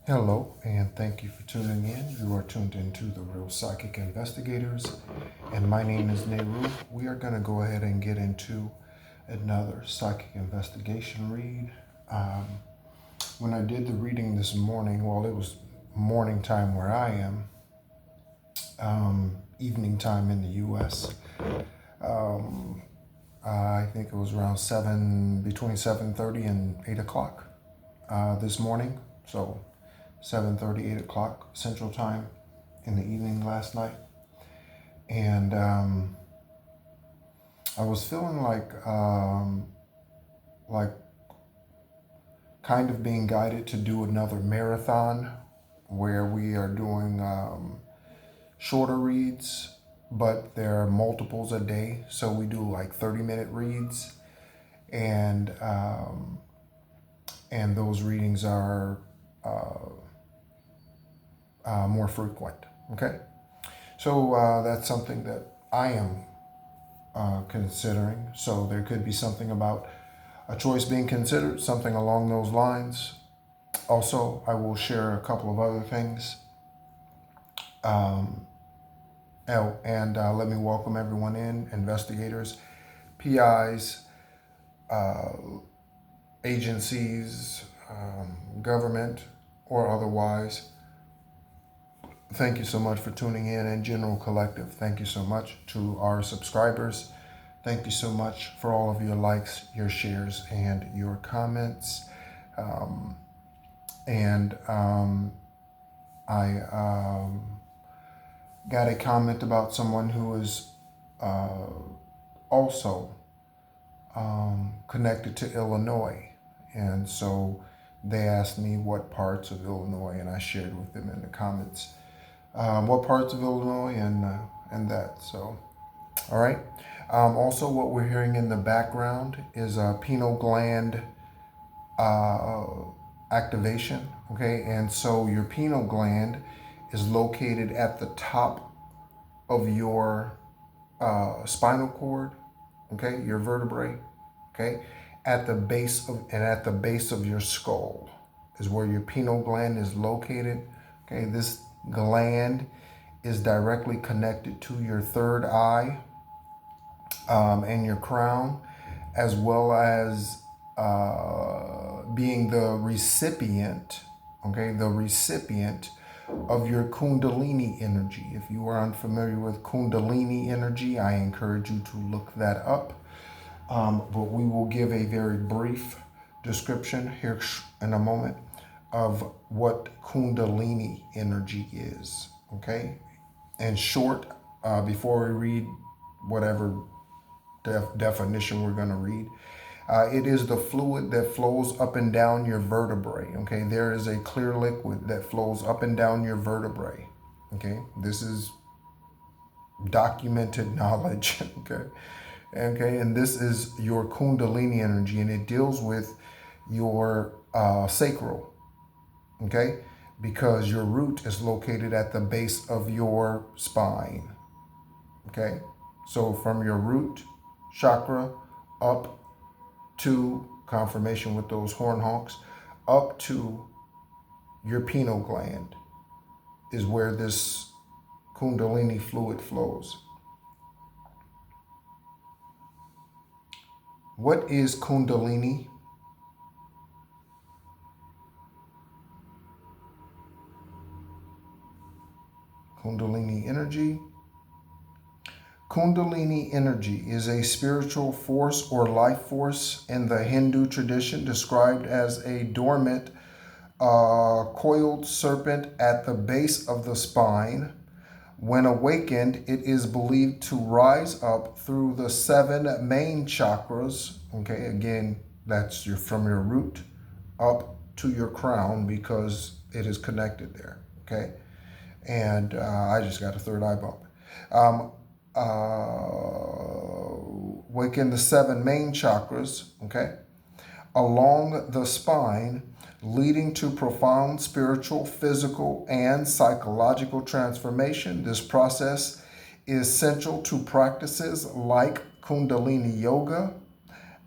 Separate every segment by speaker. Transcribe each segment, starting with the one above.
Speaker 1: Hello, and thank you for tuning in. You are tuned into the Real Psychic Investigators, and my name is Nehru. We are going to go ahead and get into another psychic investigation read. Um, when I did the reading this morning, well, it was morning time where I am, evening time in the U.S. Um, I think it was around between 7:30 and 8 o'clock this morning. So 7:30, 8 o'clock Central Time in the evening last night. And I was feeling like kind of being guided to do another marathon where we are doing shorter reads, but there are multiples a day. So we do like 30-minute reads, and those readings are more frequent. Okay, so that's something that I am considering. So there could be something about a choice being considered, something along those lines. Also, I will share a couple of other things. And let me welcome everyone in, investigators, PIs, agencies, government, or otherwise. Thank you so much for tuning in, and General Collective, thank you so much to our subscribers. Thank you so much for all of your likes, your shares, and your comments. I got a comment about someone who is also connected to Illinois. And so they asked me what parts of Illinois, and I shared with them in the comments what parts of Illinois and that. So, all right. Also, what we're hearing in the background is a pineal gland activation. Okay, and so your pineal gland is located at the top of your spinal cord. Okay, your vertebrae. Okay, at the base of your skull is where your pineal gland is located. Okay, this gland is directly connected to your third eye and your crown, as well as being the recipient, okay, the recipient of your Kundalini energy. If you are unfamiliar with Kundalini energy, I encourage you to look that up. But we will give a very brief description here in a moment of what Kundalini energy is, okay? In short, before we read whatever definition we're going to read, it is the fluid that flows up and down your vertebrae. Okay, there is a clear liquid that flows up and down your vertebrae. Okay, this is documented knowledge. Okay, and this is your Kundalini energy, and it deals with your sacral. Okay, because your root is located at the base of your spine. Okay, so from your root chakra up to confirmation with those horn honks, up to your pineal gland is where this Kundalini fluid flows. What is Kundalini? Kundalini energy. Kundalini energy is a spiritual force or life force in the Hindu tradition, described as a dormant coiled serpent at the base of the spine. When awakened, it is believed to rise up through the 7 main chakras. Okay, again, that's from your root up to your crown, because it is connected there. Okay, and I just got a third eye bump. Awaken the 7 main chakras. Okay, along the spine, leading to profound spiritual, physical, and psychological transformation. This process is central to practices like Kundalini Yoga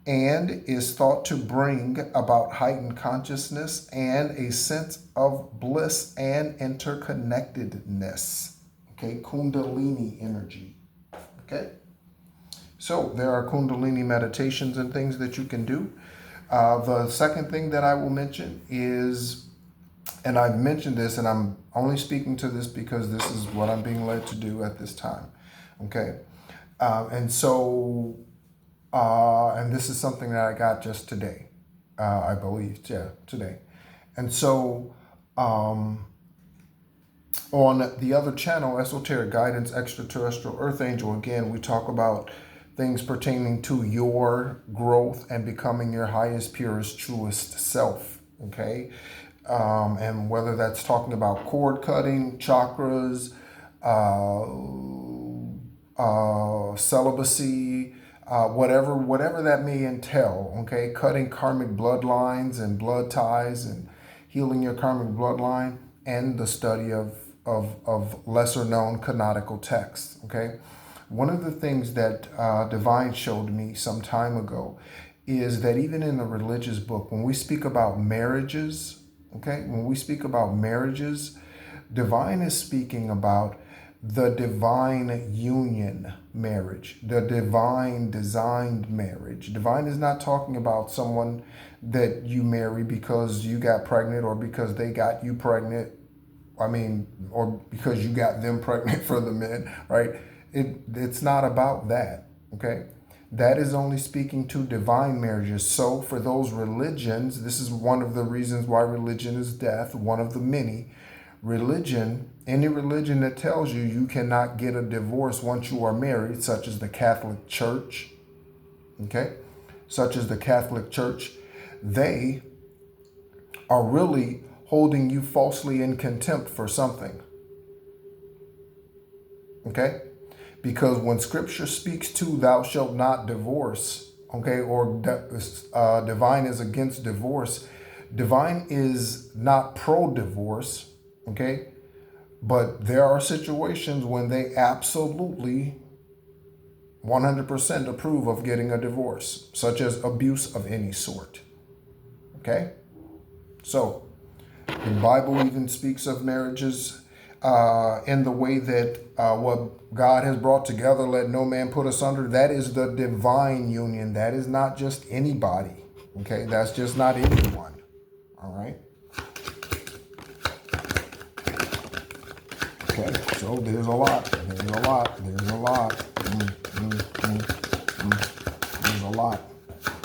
Speaker 1: and is thought to bring about heightened consciousness and a sense of bliss and interconnectedness. Okay, Kundalini energy. Okay, so there are Kundalini meditations and things that you can do. The second thing that I will mention is, and I've mentioned this, and I'm only speaking to this because this is what I'm being led to do at this time. Okay, and this is something that I got just today, I believe. Yeah, today. And so, on the other channel, Esoteric Guidance, Extraterrestrial Earth Angel, again, we talk about things pertaining to your growth and becoming your highest, purest, truest self. Okay. And whether that's talking about cord cutting, chakras, celibacy, whatever that may entail, okay? Cutting karmic bloodlines and blood ties and healing your karmic bloodline, and the study of lesser known canonical texts, okay? One of the things that Divine showed me some time ago is that even in the religious book, when we speak about marriages, okay, when we speak about marriages, Divine is speaking about the divine union marriage, the divine designed marriage. Divine is not talking about someone that you marry because you got pregnant or because they got you pregnant. Or because you got them pregnant for the men, right? It's not about that, okay? That is only speaking to divine marriages. So for those religions, this is one of the reasons why religion is death, one of the many. Religion, any religion that tells you you cannot get a divorce once you are married, such as the Catholic Church, okay? Such as the Catholic Church, they are really holding you falsely in contempt for something, okay? Because when scripture speaks to thou shalt not divorce, okay, or divine is against divorce, divine is not pro-divorce, okay? But there are situations when they absolutely 100% approve of getting a divorce, such as abuse of any sort, okay? So the Bible even speaks of marriages in the way that what God has brought together, let no man put asunder. That is the divine union. That is not just anybody. Okay, that's just not anyone. All right. Okay, so there's a lot. There's a lot. There's a lot. There's a lot.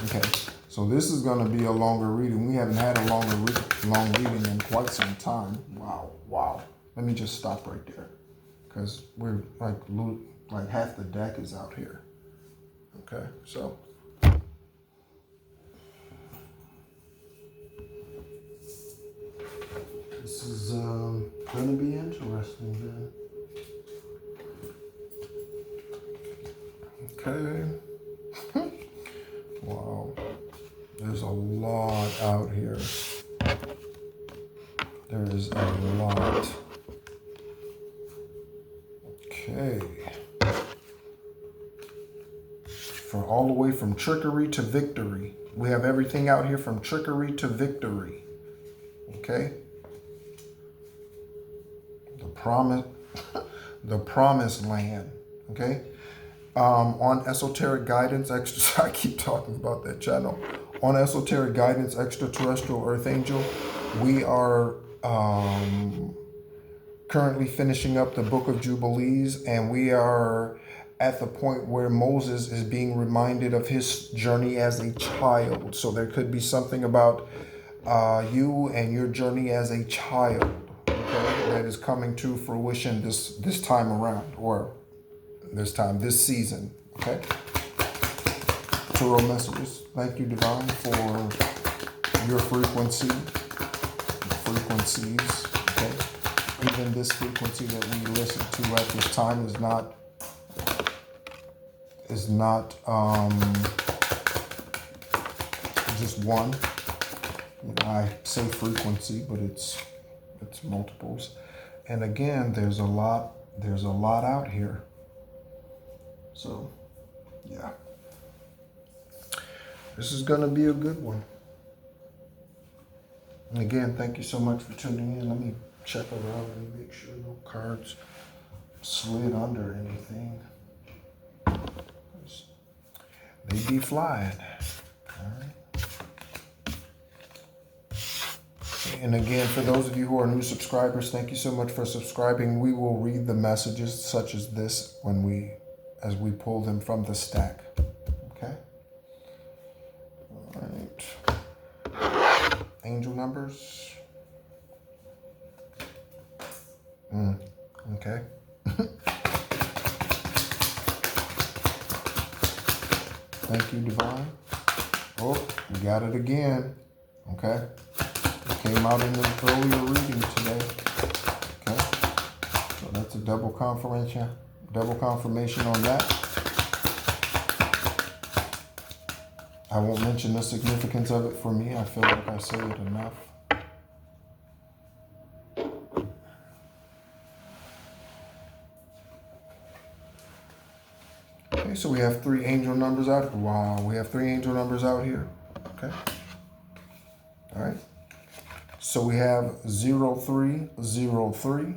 Speaker 1: Okay. So this is going to be a longer reading. We haven't had a long reading in quite some time. Wow. Let me just stop right there, because we're like half the deck is out here. Okay, so this is going to be interesting then. Okay. Wow. There's a lot out here. There is a lot. Okay. For all the way from trickery to victory. We have everything out here from trickery to victory. Okay? The promised land. Okay? On Esoteric Guidance Extra, I keep talking about that channel. On Esoteric Guidance Extraterrestrial Earth Angel, we are currently finishing up the Book of Jubilees, and we are at the point where Moses is being reminded of his journey as a child. So there could be something about you and your journey as a child, okay, that is coming to fruition this time around, or this season, okay? Tarot messages. Thank you, Divine, for your frequencies, okay? Even this frequency that we listen to at this time is not just one. I say frequency, but it's multiples. And again, there's a lot out here. So, yeah. This is going to be a good one. And again, thank you so much for tuning in. Let me check around and make sure no cards slid under anything. They be flying. All right. And again, for those of you who are new subscribers, thank you so much for subscribing. We will read the messages such as this as we pull them from the stack. Okay. All right. Angel numbers. Okay. Thank you, Divine. Oh, we got it again. Okay. It came out in the earlier reading today. Okay. So that's a double confirmation on that. I won't mention the significance of it for me. I feel like I say it enough. Okay, so we have 3 angel numbers out. Wow, we have 3 angel numbers out here. Okay. All right. So we have 0303.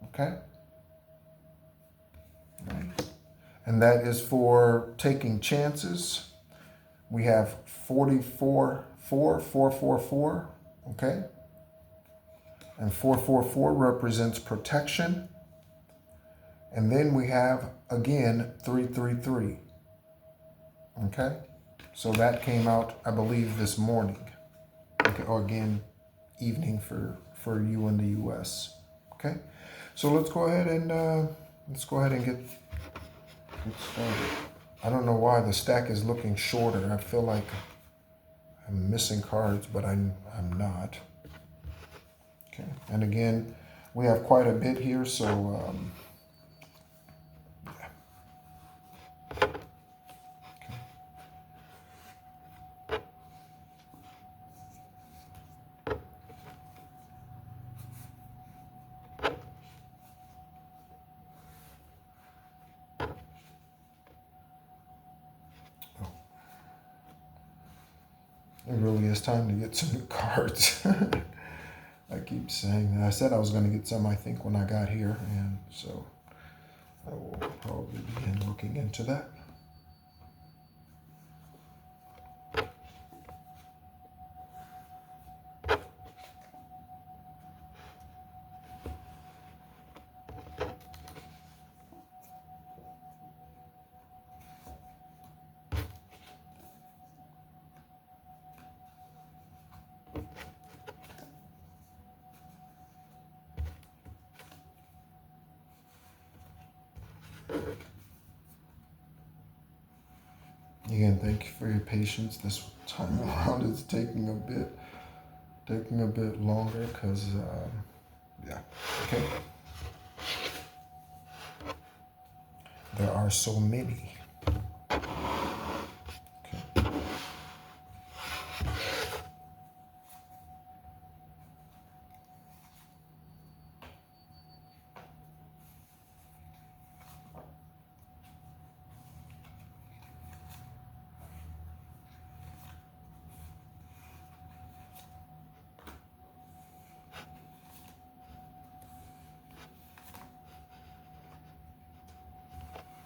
Speaker 1: Okay. All right. And that is for taking chances. We have 444. Okay. And 444 represents protection. And then we have, again, 333. Okay? So that came out, I believe, this morning. Okay, or again, evening for you in the U.S. Okay? So let's go ahead and get started. I don't know why the stack is looking shorter. I feel like I'm missing cards, but I'm not. Okay, and again, we have quite a bit here, so it really is time to get some new cards. I keep saying that. I said I was going to get some, I think, when I got here, and so I will probably begin looking into that. Again, thank you for your patience. This time around is taking a bit longer because, yeah, okay. There are so many. Okay.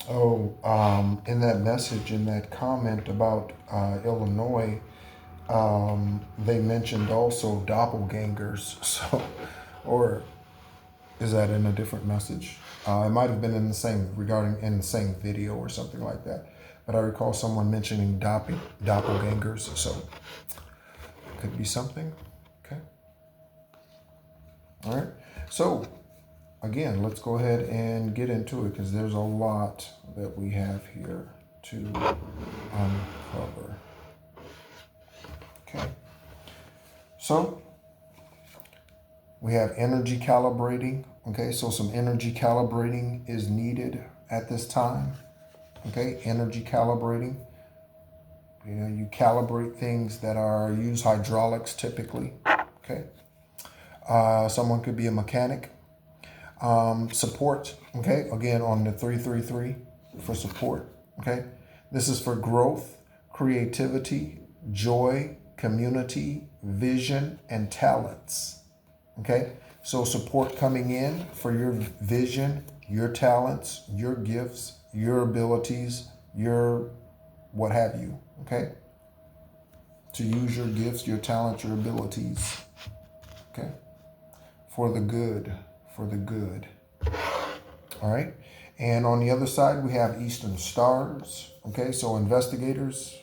Speaker 1: Oh, in that message, in that comment about Illinois, they mentioned also doppelgangers. So, or is that in a different message? It might have been in the same video or something like that. But I recall someone mentioning doppelgangers. So, it could be something. Okay. All right. So, again, let's go ahead and get into it because there's a lot that we have here to uncover. Okay. So, we have energy calibrating. Okay, so some energy calibrating is needed at this time. Okay, energy calibrating. You know, you calibrate things that use hydraulics typically. Okay. Someone could be a mechanic. Support, okay, again on the 333 for support, okay. This is for growth, creativity, joy, community, vision, and talents. Okay, so support coming in for your vision, your talents, your gifts, your abilities, your what have you. Okay, to use your gifts, your talents, your abilities. Okay, for the good, for the good. All right, and on the other side we have Eastern Stars. Okay, so investigators,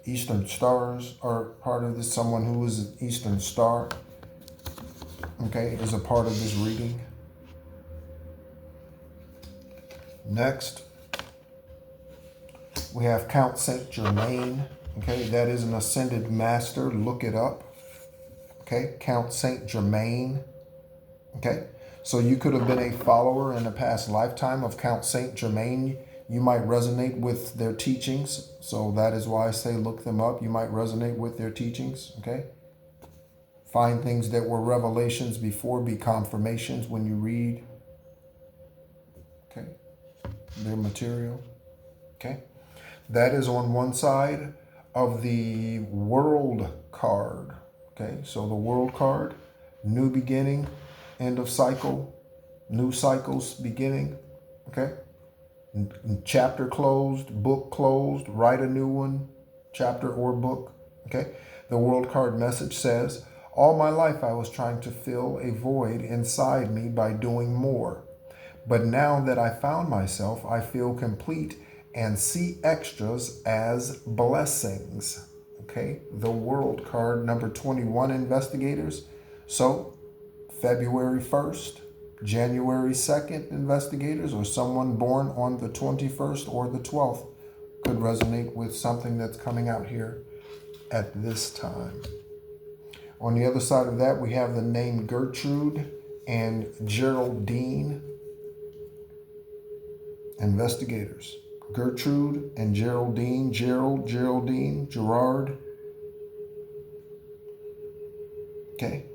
Speaker 1: Eastern Stars are part of this. Someone who is an Eastern Star, okay, is a part of this reading. Next, we have Count Saint Germain. Okay, that is an ascended master. Look it up. Okay, Count Saint Germain. Okay, so you could have been a follower in a past lifetime of Count Saint Germain. You might resonate with their teachings. So that is why I say look them up. You might resonate with their teachings. Okay, find things that were revelations before be confirmations when you read. Okay, their material. Okay, that is on one side of the world card. Okay, so the world card, new beginning, end of cycle, new cycles beginning. Okay, chapter closed, book closed, write a new one, chapter or book. Okay, the world card message says, all my life I was trying to fill a void inside me by doing more. But now that I found myself, I feel complete and see extras as blessings. Okay, the world card number 21, investigators. So February 1st, January 2nd, investigators, or someone born on the 21st or the 12th could resonate with something that's coming out here at this time. On the other side of that, we have the name Gertrude and Geraldine, investigators. Gertrude and Geraldine, Geraldine, Gerard. Okay.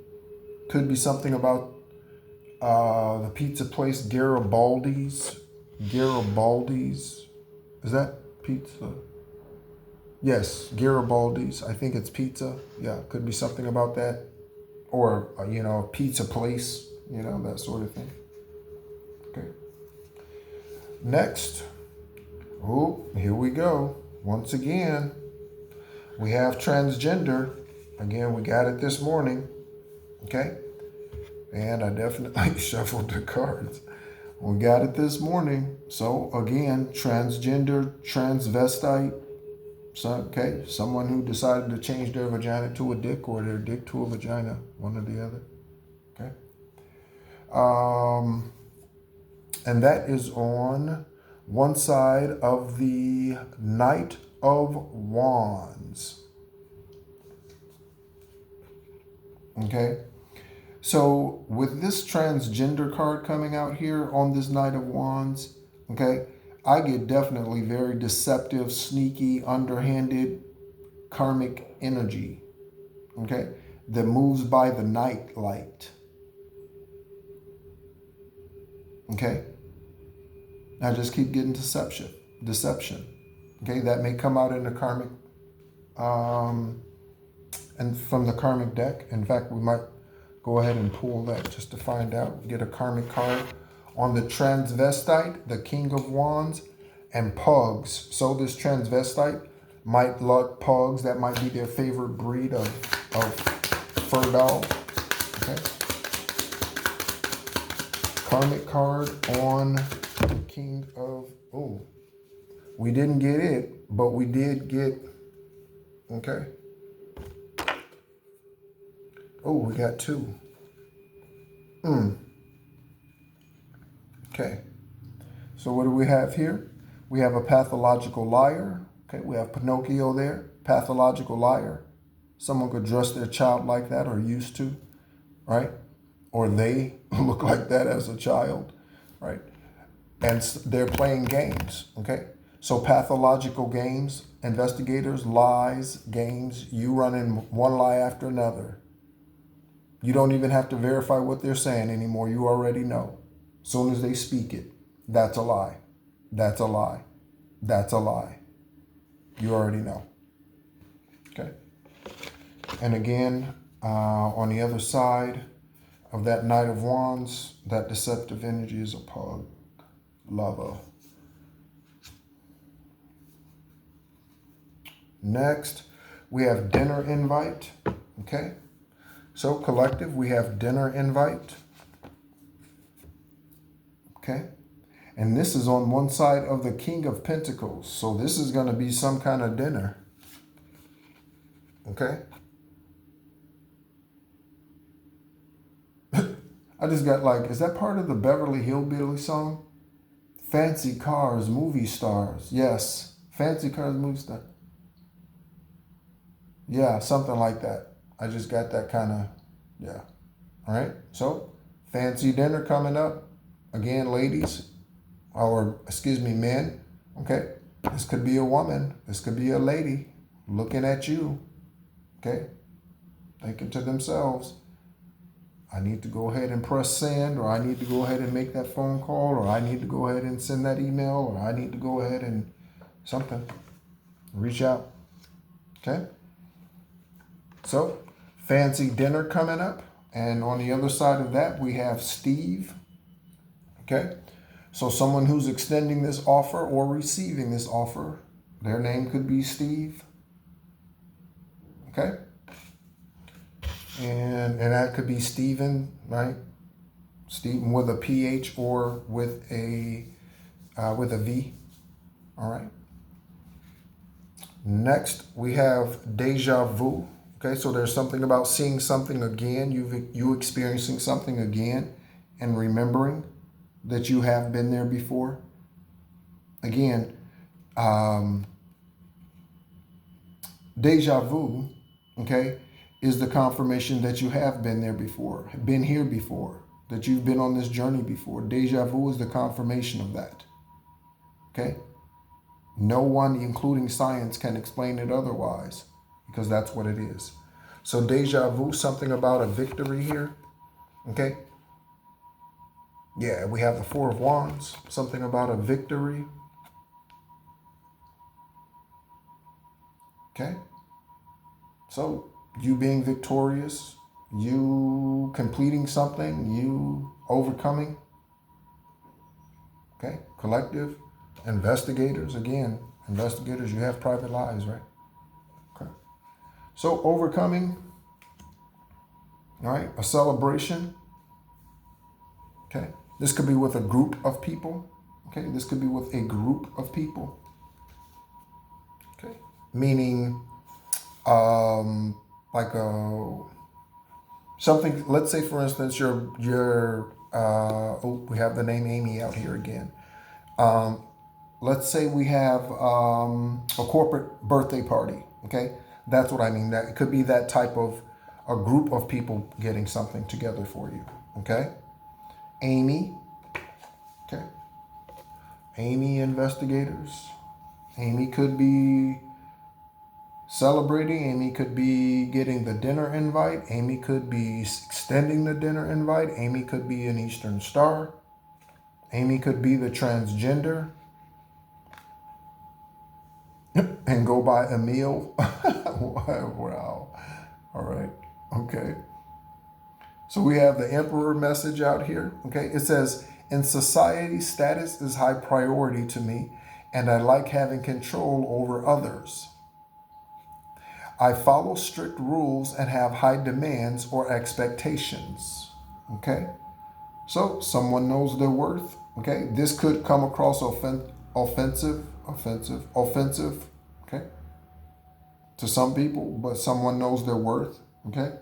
Speaker 1: Could be something about the pizza place Garibaldi's. Garibaldi's. Is that pizza? Yes, Garibaldi's. I think it's pizza. Yeah, could be something about that. Or, pizza place, that sort of thing. Okay. Next. Oh, here we go. Once again, we have transgender. Again, we got it this morning. Okay. And I definitely shuffled the cards. We got it this morning. So again, transgender, transvestite. So, okay, someone who decided to change their vagina to a dick or their dick to a vagina, one or the other. Okay. And that is on one side of the Knight of Wands. Okay. So with this transgender card coming out here on this Knight of Wands, okay, I get definitely very deceptive, sneaky, underhanded, karmic energy, okay, that moves by the night light. Okay. I just keep getting deception. Okay, that may come out in the karmic, and from the karmic deck. In fact, we might go ahead and pull that just to find out. Get a karmic card on the transvestite, the King of Wands, and pugs. So this transvestite might like pugs. That might be their favorite breed of fur dog. Okay. Karmic card on the King of... Oh, we didn't get it, but we did get... Okay. Oh, we got two. Okay. So what do we have here? We have a pathological liar. Okay, we have Pinocchio there. Pathological liar. Someone could dress their child like that or used to, right? Or they look like that as a child, right? And they're playing games, okay? So pathological games, investigators, lies, games, you run in one lie after another. You don't even have to verify what they're saying anymore. You already know. As soon as they speak it, that's a lie. That's a lie. That's a lie. You already know. Okay. And again, on the other side of that Knight of Wands, that deceptive energy is a pug lover. Next, we have dinner invite. Okay. So collective, we have dinner invite. Okay. And this is on one side of the King of Pentacles. So this is going to be some kind of dinner. Okay. I just got like, is that part of the Beverly Hillbilly song? Fancy cars, movie stars. Yes. Fancy cars, movie stars. Yeah, something like that. I just got that kind of, yeah. All right. So fancy dinner coming up. Again, ladies, or excuse me, men. Okay. This could be a woman. This could be a lady looking at you. Okay. Thinking to themselves, I need to go ahead and press send, or I need to go ahead and make that phone call, or I need to go ahead and send that email, or I need to go ahead and something. Reach out. Okay. So fancy dinner coming up. And on the other side of that, we have Steve. Okay. So someone who's extending this offer or receiving this offer, their name could be Steve. Okay. And that could be Stephen, right? Stephen with a PH or with a V. All right. Next, we have Deja-Vu. Okay, so there's something about seeing something again, you experiencing something again, and remembering that you have been there before. Again, Deja-Vu, okay, is the confirmation that you have been there before, been here before, that you've been on this journey before. Deja-Vu is the confirmation of that. Okay? No one, including science, can explain it otherwise, because that's what it is. So deja-vu, something about a victory here. Okay? Yeah, we have the Four of Wands, something about a victory. Okay? So you being victorious, you completing something, you overcoming. Okay? Collective, investigators, again, investigators, you have private lives, right? Okay. So overcoming, all right, a celebration. Okay. This could be with a group of people. Okay. This could be with a group of people. Okay. Meaning, like a something. Let's say, for instance, we have the name Amy out here again. Let's say we have a corporate birthday party. Okay. That's what I mean. That it could be that type of a group of people getting something together for you. Okay. Amy. Okay. Amy investigators. Amy could be celebrating. Amy could be getting the dinner invite. Amy could be extending the dinner invite. Amy could be an Eastern Star. Amy could be the transgender and go by Emil. Wow. All right. Okay. So we have the Emperor message out here. Okay. It says, in society, status is high priority to me, and I like having control over others. I follow strict rules and have high demands or expectations. Okay. So someone knows their worth. Okay. This could come across offensive. Okay. To some people, but someone knows their worth. Okay.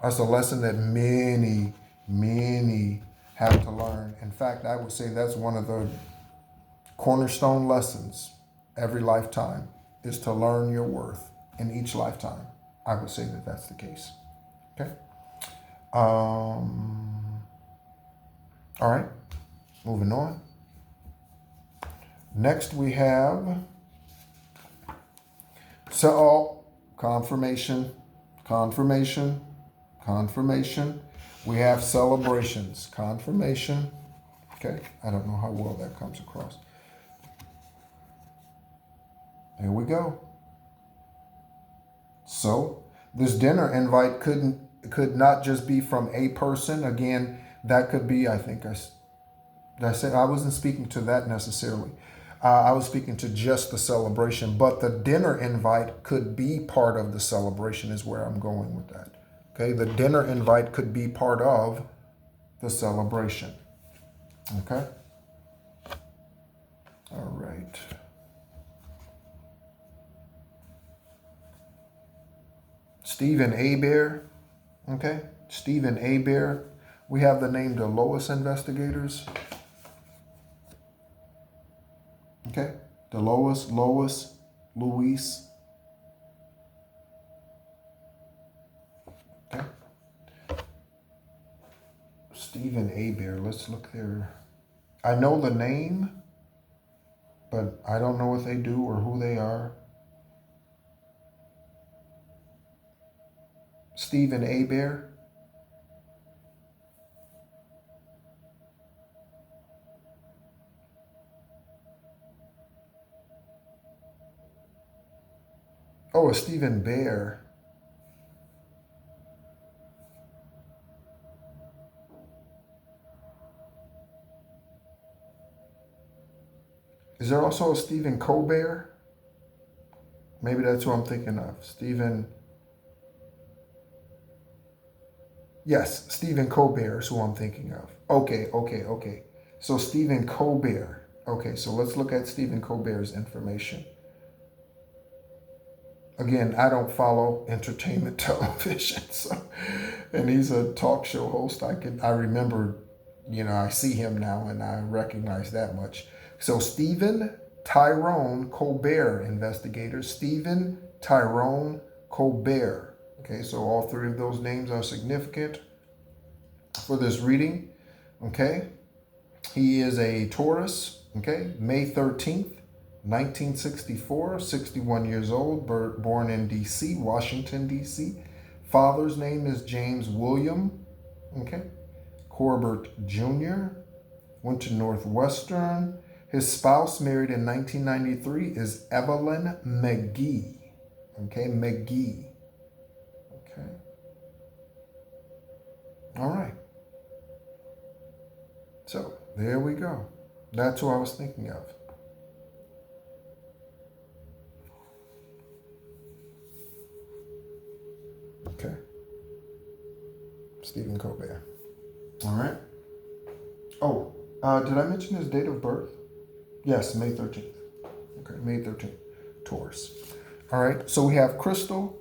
Speaker 1: That's a lesson that many have to learn. In fact, I would say that's one of the cornerstone lessons every lifetime is to learn your worth in each lifetime. I would say that that's the case. Okay. All right. Moving on. Next we have confirmation. We have celebrations. Confirmation. Okay. I don't know how well that comes across. Here we go. So this dinner invite could not just be from a person. Again, that could be, I think I said I wasn't speaking to that necessarily. I was speaking to just the celebration, but the dinner invite could be part of the celebration is where I'm going with that. Okay, the dinner invite could be part of the celebration. Okay. All right. Stephen Aber. Okay. Stephen Aber. We have the name the Lois Investigators. Okay. The Lois, Luis. Okay. Stephen Aber. Let's look there. I know the name, but I don't know what they do or who they are. Stephen Aber. Oh, it's Stephen Bear. Is there also a Stephen Colbert? Maybe that's who I'm thinking of. Stephen. Yes, Stephen Colbert is who I'm thinking of. Okay. So Stephen Colbert. Okay, so let's look at Stephen Colbert's information. Again, I don't follow entertainment television, and he's a talk show host. I remember, I see him now and I recognize that much. So Stephen Tyrone Colbert Investigators. Stephen Tyrone Colbert. Okay, so all three of those names are significant for this reading. Okay, he is a Taurus. Okay, May 13th, 1964, 61 years old, born in D.C., Washington, D.C. Father's name is James William. Okay, Corbett Jr. Went to Northwestern. His spouse, married in 1993, is Evelyn McGee. Okay, McGee. Okay. All right. So there we go. That's who I was thinking of. Okay. Stephen Colbert. All right. Oh, did I mention his date of birth? Yes, May 13th. Okay, May 13th. Taurus. All right. So we have Crystal.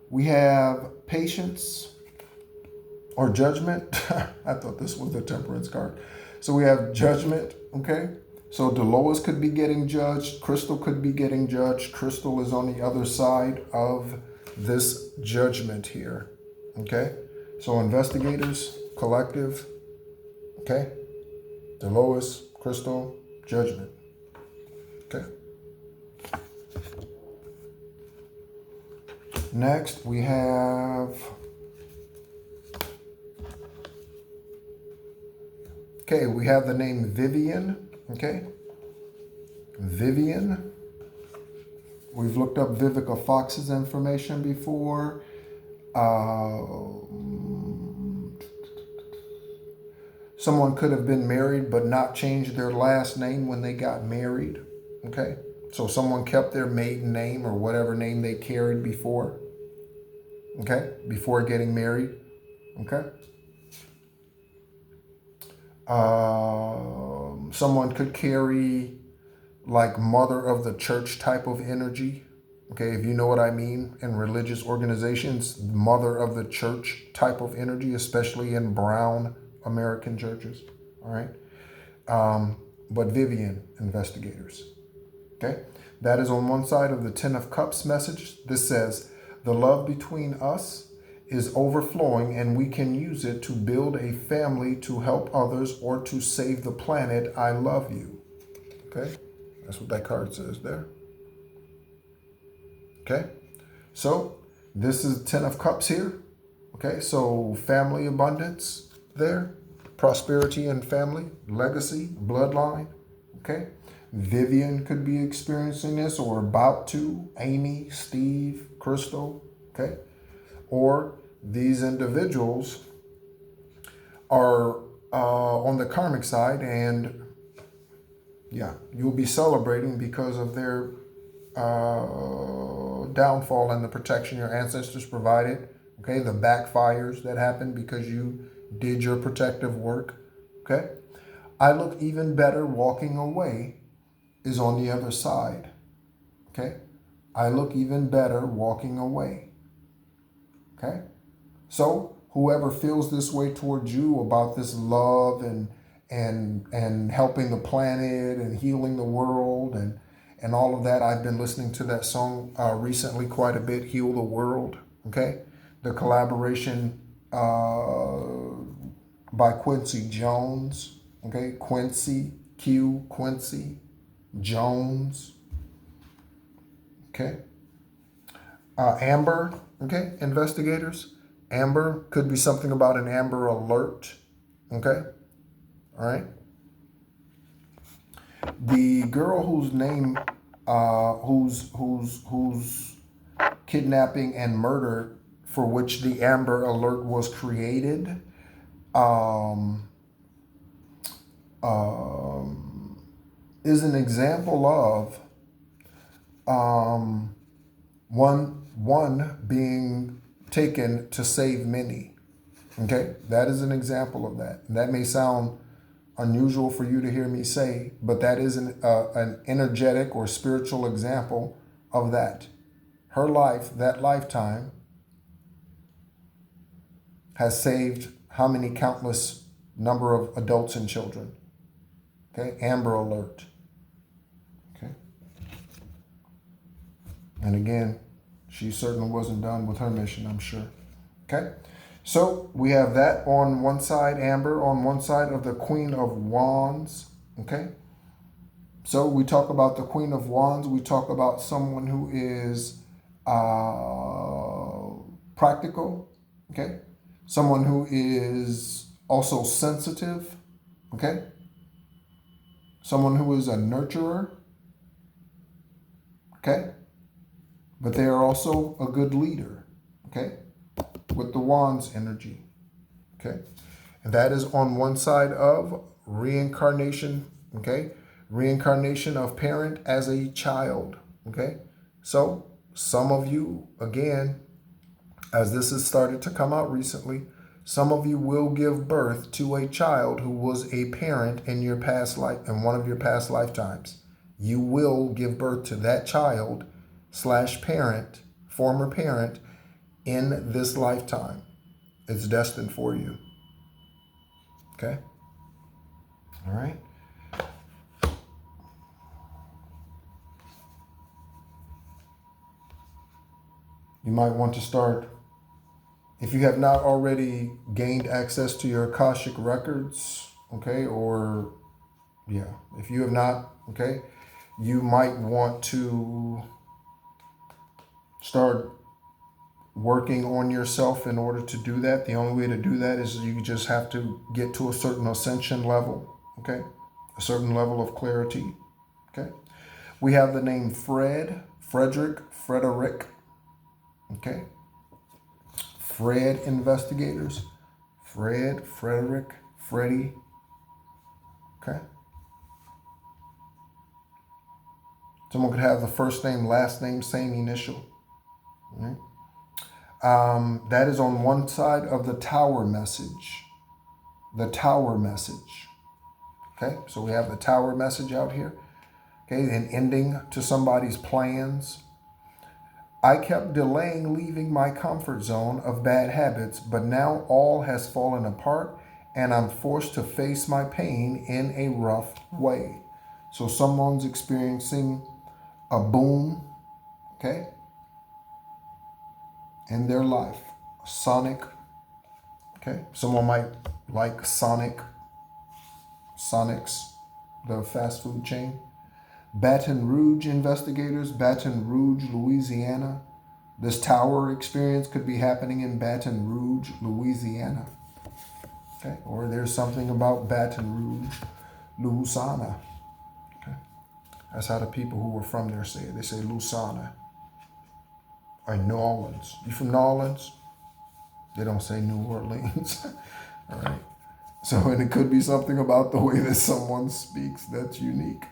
Speaker 1: We have Patience or Judgment. I thought this was the Temperance card. So we have Judgment. Okay. So Dolores could be getting judged. Crystal could be getting judged. Crystal is on the other side of this judgment here. Okay. So investigators, collective. Okay. Dolores, Crystal, Judgment. Okay. Next, we have. Okay, we have the name Vivian. Okay. Vivian. We've looked up Vivica Fox's information before. Someone could have been married but not changed their last name when they got married. Okay. So someone kept their maiden name or whatever name they carried before. Okay. Before getting married. Okay. Someone could carry like mother of the church type of energy. Okay, if you know what I mean, in religious organizations, mother of the church type of energy, especially in brown American churches. All right. But Vivian, investigators. Okay. That is on one side of the Ten of Cups message. This says, the love between us is overflowing and we can use it to build a family, to help others, or to save the planet. I love you. Okay. That's what that card says there. Okay. So this is Ten of Cups here. Okay. So family abundance there. Prosperity and family, legacy, bloodline. Okay. Vivian could be experiencing this or about to. Amy, Steve, Crystal, okay? Or these individuals are on the karmic side, and yeah, you'll be celebrating because of their downfall and the protection your ancestors provided. Okay, the backfires that happened because you did your protective work. Okay, I look even better walking away is on the other side. Okay, I look even better walking away. Okay, so whoever feels this way towards you about this love and helping the planet and healing the world and all of that, I've been listening to that song recently quite a bit, Heal the World. Okay, the collaboration by Quincy Jones. Okay, Quincy Jones. Okay, Amber. Okay, investigators. Amber could be something about an Amber Alert. Okay, all right. The girl whose name, whose kidnapping and murder for which the Amber Alert was created, is an example of one being taken to save many. Okay, that is an example of that. And that may sound unusual for you to hear me say, but that is an energetic or spiritual example of that. Her life, that lifetime, has saved how many countless number of adults and children. Okay, Amber Alert. Okay. And again, she certainly wasn't done with her mission, I'm sure. Okay. So we have that on one side, Amber, on one side of the Queen of Wands. Okay. So we talk about the Queen of Wands. We talk about someone who is practical. Okay. Someone who is also sensitive. Okay. Someone who is a nurturer. Okay. But they are also a good leader. Okay. With the Wands energy. Okay. And that is on one side of reincarnation. Okay. Reincarnation of parent as a child. Okay. So some of you, again, as this has started to come out recently, some of you will give birth to a child who was a parent in your past life, in one of your past lifetimes. You will give birth to that child / parent, former parent, in this lifetime. It's destined for you. Okay? All right? You might want to start, if you have not already gained access to your Akashic records, okay, or, yeah, if you have not, okay, you might want to start working on yourself in order to do that. The only way to do that is you just have to get to a certain ascension level, okay, a certain level of clarity, okay. We have the name Frederick, okay. Fred investigators. Frederick, Freddie. Okay. Someone could have the first name, last name, same initial. Right? That is on one side of the tower message. The tower message. Okay. So we have the tower message out here. Okay. An ending to somebody's plans. I kept delaying leaving my comfort zone of bad habits, but now all has fallen apart and I'm forced to face my pain in a rough way. So someone's experiencing a boom, okay, in their life. Sonic, okay. Someone might like Sonic's, the fast food chain. Baton Rouge investigators, Baton Rouge, Louisiana. This tower experience could be happening in Baton Rouge, Louisiana. Okay, or there's something about Baton Louisiana. Okay. That's how the people who were from there say it. They say Louisiana or New Orleans. You from New Orleans? They don't say New Orleans. All right. So, and it could be something about the way that someone speaks that's unique.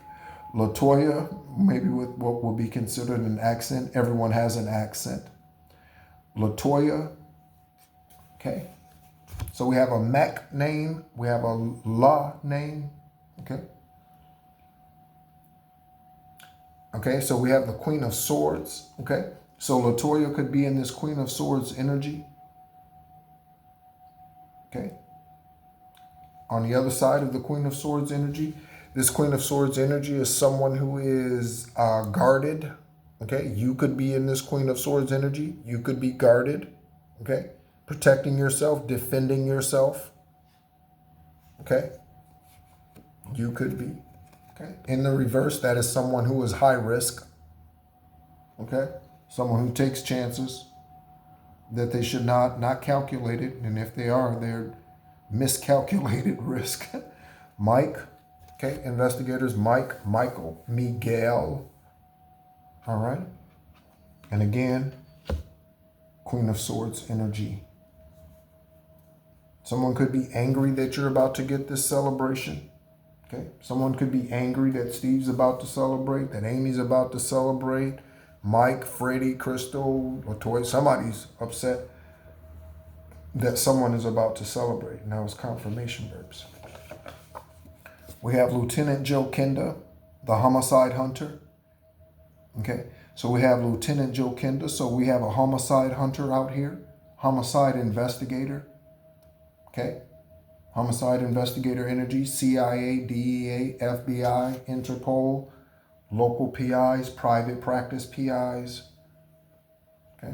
Speaker 1: Latoya, maybe with what would be considered an accent. Everyone has an accent. Latoya, okay. So we have a Mac name, we have a La name, okay. Okay, so we have the Queen of Swords, okay. So Latoya could be in this Queen of Swords energy, okay. On the other side of the Queen of Swords energy, this Queen of Swords energy is someone who is guarded, okay. You could be in this Queen of Swords energy, you could be guarded, okay. Protecting yourself, defending yourself, okay. You could be, okay. In the reverse, that is someone who is high risk, okay. Someone who takes chances that they should not calculate it, and if they are, they're miscalculated risk. Mike, okay, investigators, Mike, Michael, Miguel, all right. And again, Queen of Swords energy. Someone could be angry that you're about to get this celebration. Okay. Someone could be angry that Steve's about to celebrate, that Amy's about to celebrate, Mike, Freddie, Crystal, Latoya. Somebody's upset that someone is about to celebrate. And that was confirmation verbs. We have Lieutenant Joe Kenda, the homicide hunter. Okay. So we have Lieutenant Joe Kenda. So we have a homicide hunter out here, homicide investigator. Okay. Homicide investigator energy, CIA, DEA, FBI, Interpol, local PIs, private practice PIs. Okay.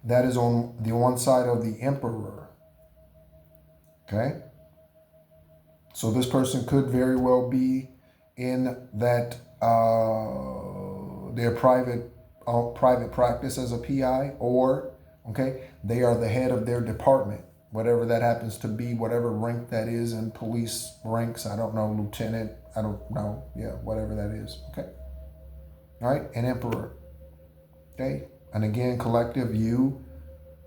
Speaker 1: That is on the one side of the emperor. Okay. So this person could very well be in that their private practice as a PI, or okay, they are the head of their department. Whatever that happens to be, whatever rank that is in police ranks, I don't know, lieutenant, I don't know, yeah, whatever that is, okay? All right, an emperor, okay? And again, collective, you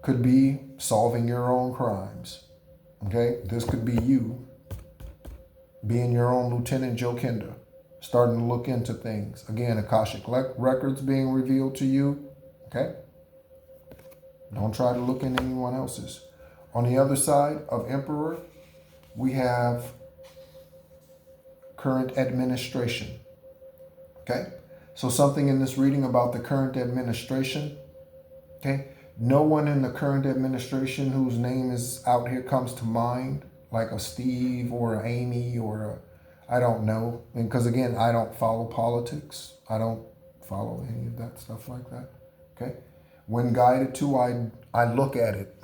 Speaker 1: could be solving your own crimes, okay? This could be you being your own Lieutenant Joe Kenda, starting to look into things. Again, Akashic records being revealed to you, okay? Don't try to look in anyone else's. On the other side of Emperor, we have current administration. Okay? So something in this reading about the current administration. Okay? No one in the current administration whose name is out here comes to mind, like a Steve or an Amy or I don't know. Because again, I don't follow politics. I don't follow any of that stuff like that. Okay? When guided to, I look at it.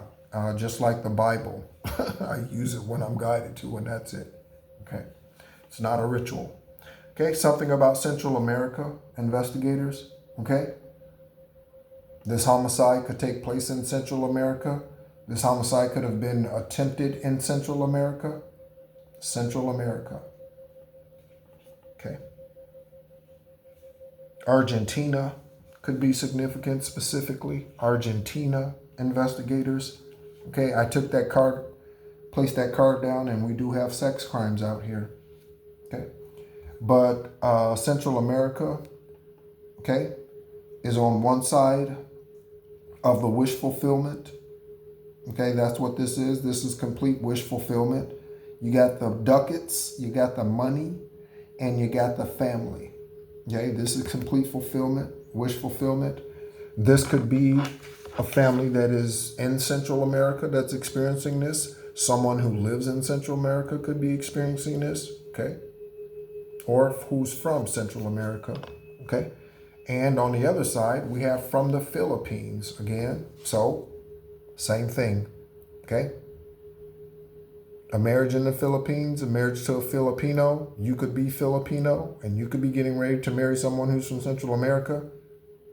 Speaker 1: Just like the Bible, I use it when I'm guided to, and that's it. Okay, it's not a ritual. Okay, something about Central America, investigators. Okay, this homicide could take place in Central America. This homicide could have been attempted in Central America. Central America. Okay. Argentina could be significant, specifically Argentina investigators. Okay, I took that card, placed that card down, and we do have sex crimes out here. Okay, but Central America, okay, is on one side of the wish fulfillment. Okay, that's what this is. This is complete wish fulfillment. You got the ducats, you got the money, and you got the family. Okay, this is complete fulfillment, wish fulfillment. This could be a family that is in Central America that's experiencing this. Someone who lives in Central America could be experiencing this, okay? Or who's from Central America, okay? And on the other side, we have from the Philippines again. So, same thing, okay? A marriage in the Philippines, a marriage to a Filipino. You could be Filipino, and you could be getting ready to marry someone who's from Central America,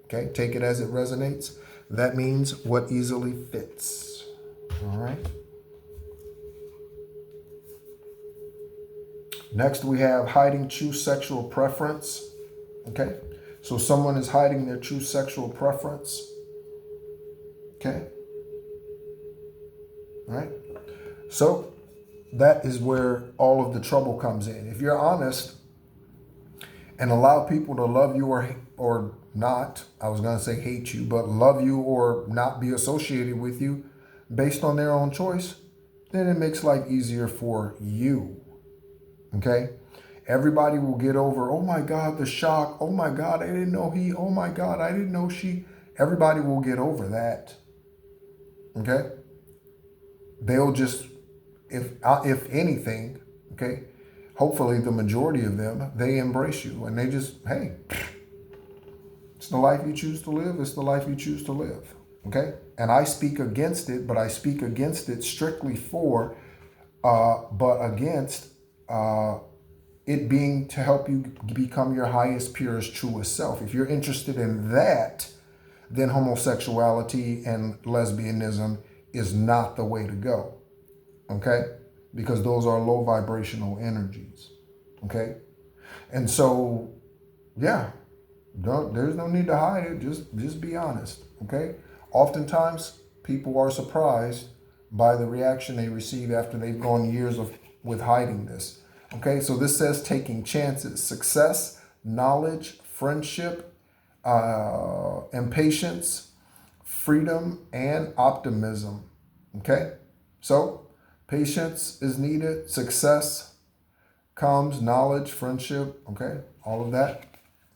Speaker 1: okay? Take it as it resonates. That means what easily fits. All right. Next, we have hiding true sexual preference. Okay. So someone is hiding their true sexual preference. Okay. All right. So that is where all of the trouble comes in. If you're honest and allow people to love you or not, I was going to say hate you, but love you or not be associated with you based on their own choice, then it makes life easier for you. Okay? Everybody will get over, oh my God, the shock. Oh my God, I didn't know he. Oh my God, I didn't know she. Everybody will get over that. Okay? They'll just, if anything, okay, hopefully the majority of them, they embrace you and they just, hey, it's the life you choose to live. It's the life you choose to live. Okay? And I speak against it, but I speak against it strictly for, but against it being to help you become your highest, purest, truest self. If you're interested in that, then homosexuality and lesbianism is not the way to go. Okay? Because those are low vibrational energies. Okay? And so, yeah, there's no need to hide it. Just be honest. Okay? Oftentimes, people are surprised by the reaction they receive after they've gone years with hiding this. Okay, so this says taking chances, success, knowledge, friendship, impatience, freedom, and optimism. Okay, so patience is needed, success comes, knowledge, friendship, okay, all of that.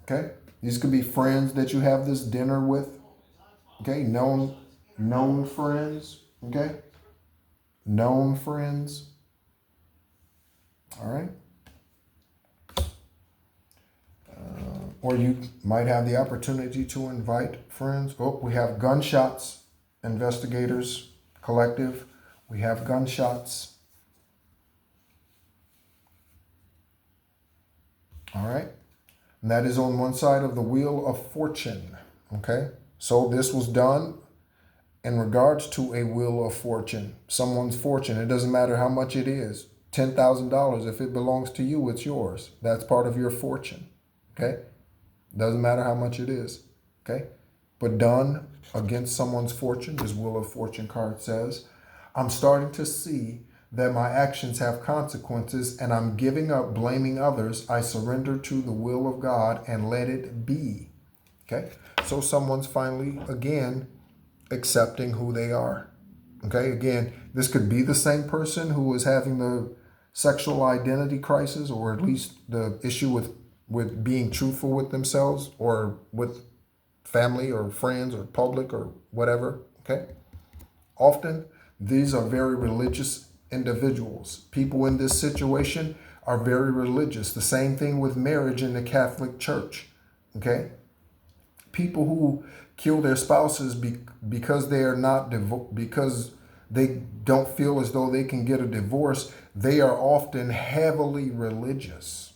Speaker 1: Okay, these could be friends that you have this dinner with. Okay, known friends. Okay, known friends. All right. Or you might have the opportunity to invite friends. Oh, we have gunshots, investigators, collective. We have gunshots. All right. And that is on one side of the wheel of fortune. Okay. So this was done in regards to a wheel of fortune, someone's fortune. It doesn't matter how much it is. $10,000. If it belongs to you, it's yours. That's part of your fortune. Okay. Doesn't matter how much it is, okay? But done against someone's fortune, this Wheel of Fortune card says, I'm starting to see that my actions have consequences and I'm giving up blaming others. I surrender to the will of God and let it be, okay? So someone's finally, again, accepting who they are, okay? Again, this could be the same person who is having the sexual identity crisis, or at least the issue with being truthful with themselves or with family or friends or public or whatever, okay? Often, these are very religious individuals. People in this situation are very religious. The same thing with marriage in the Catholic Church, okay? People who kill their spouses because they are not because they don't feel as though they can get a divorce, they are often heavily religious.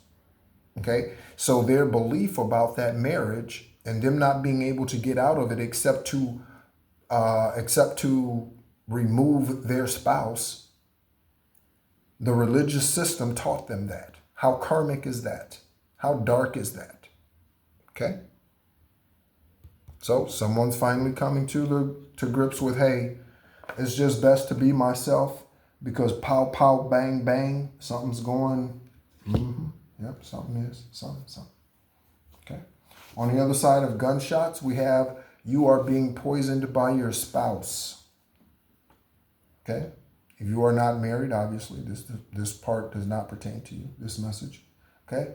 Speaker 1: Okay, so their belief about that marriage and them not being able to get out of it except to remove their spouse, the religious system taught them that. How karmic is that? How dark is that? Okay, so someone's finally coming to grips with, hey, it's just best to be myself because pow pow bang bang, something's going. Yep, something is something. Okay. On the other side of gunshots, we have you are being poisoned by your spouse. Okay. If you are not married, obviously this part does not pertain to you, this message. Okay.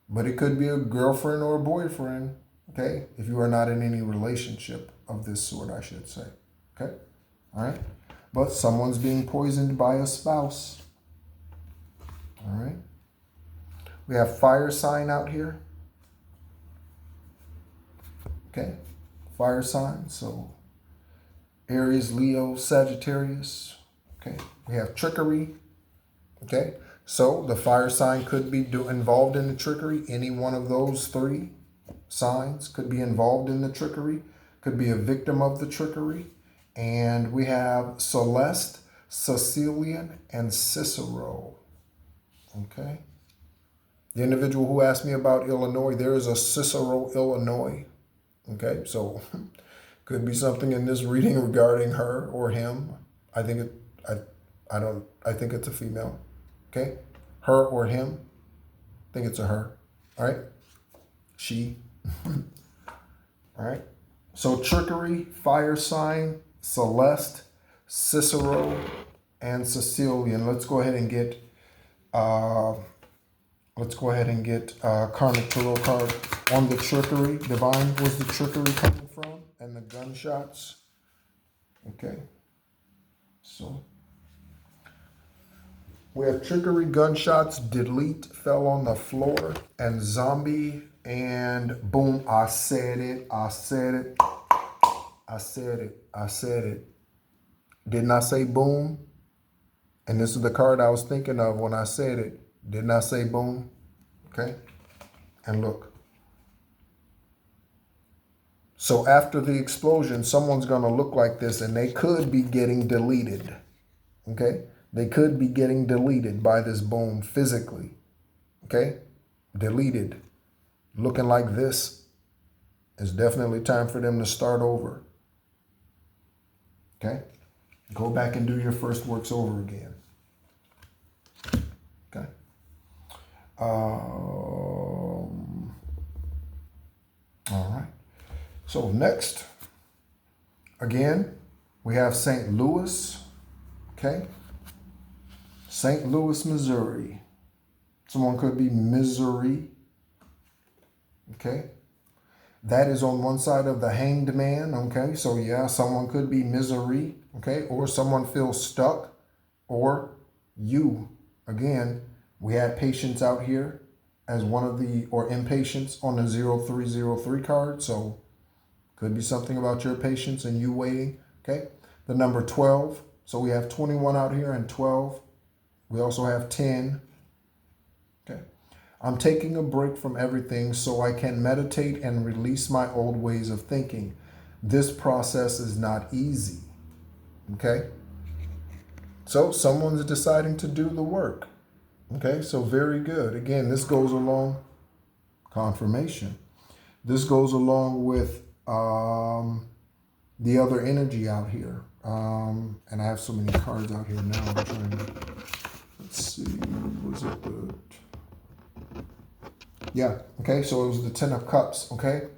Speaker 1: But it could be a girlfriend or a boyfriend. Okay. If you are not in any relationship of this sort, I should say. Okay. All right. But someone's being poisoned by a spouse. All right. We have fire sign out here. Okay, fire sign. So Aries, Leo, Sagittarius. Okay, we have trickery. Okay, so the fire sign could be involved in the trickery. Any one of those three signs could be involved in the trickery, could be a victim of the trickery. And we have Celeste, Sicilian, and Cicero. Okay. The individual who asked me about Illinois, there is a Cicero, Illinois. Okay, so could be something in this reading regarding her or him. I think it. I think it's a female. Okay, her or him. I think it's a her. All right, she. All right. So trickery, fire sign, Celeste, Cicero, and Sicilian. Let's go ahead and get. Karmic Tarot card on the trickery. Divine, where's the trickery coming from? And the gunshots. Okay. So we have trickery, gunshots, delete, fell on the floor, and zombie, and boom, I said it. Didn't I say boom? And this is the card I was thinking of when I said it. Didn't I say boom? Okay. And look. So after the explosion, someone's going to look like this, and they could be getting deleted. Okay? They could be getting deleted by this boom physically. Okay? Deleted. Looking like this. It's definitely time for them to start over. Okay? Go back and do your first works over again. Okay? All right. So next, again, we have St. Louis. Okay? St. Louis, Missouri. Someone could be Missouri. Okay? That is on one side of the hanged man. Okay? So yeah, someone could be misery. Okay? Or someone feels stuck. Or you. Again, we had patience out here as one of the, or impatience on the 0303 card. So could be something about your patience and you waiting. Okay? The number 12. So we have 21 out here and 12. We also have 10. Okay. I'm taking a break from everything so I can meditate and release my old ways of thinking. This process is not easy. Okay. So someone's deciding to do the work. Okay. So very good. Again, this goes along confirmation. This goes along with the other energy out here. And I have so many cards out here now. I'm trying to, let's see, was it the, yeah, okay, so it was the 10 of Cups, okay?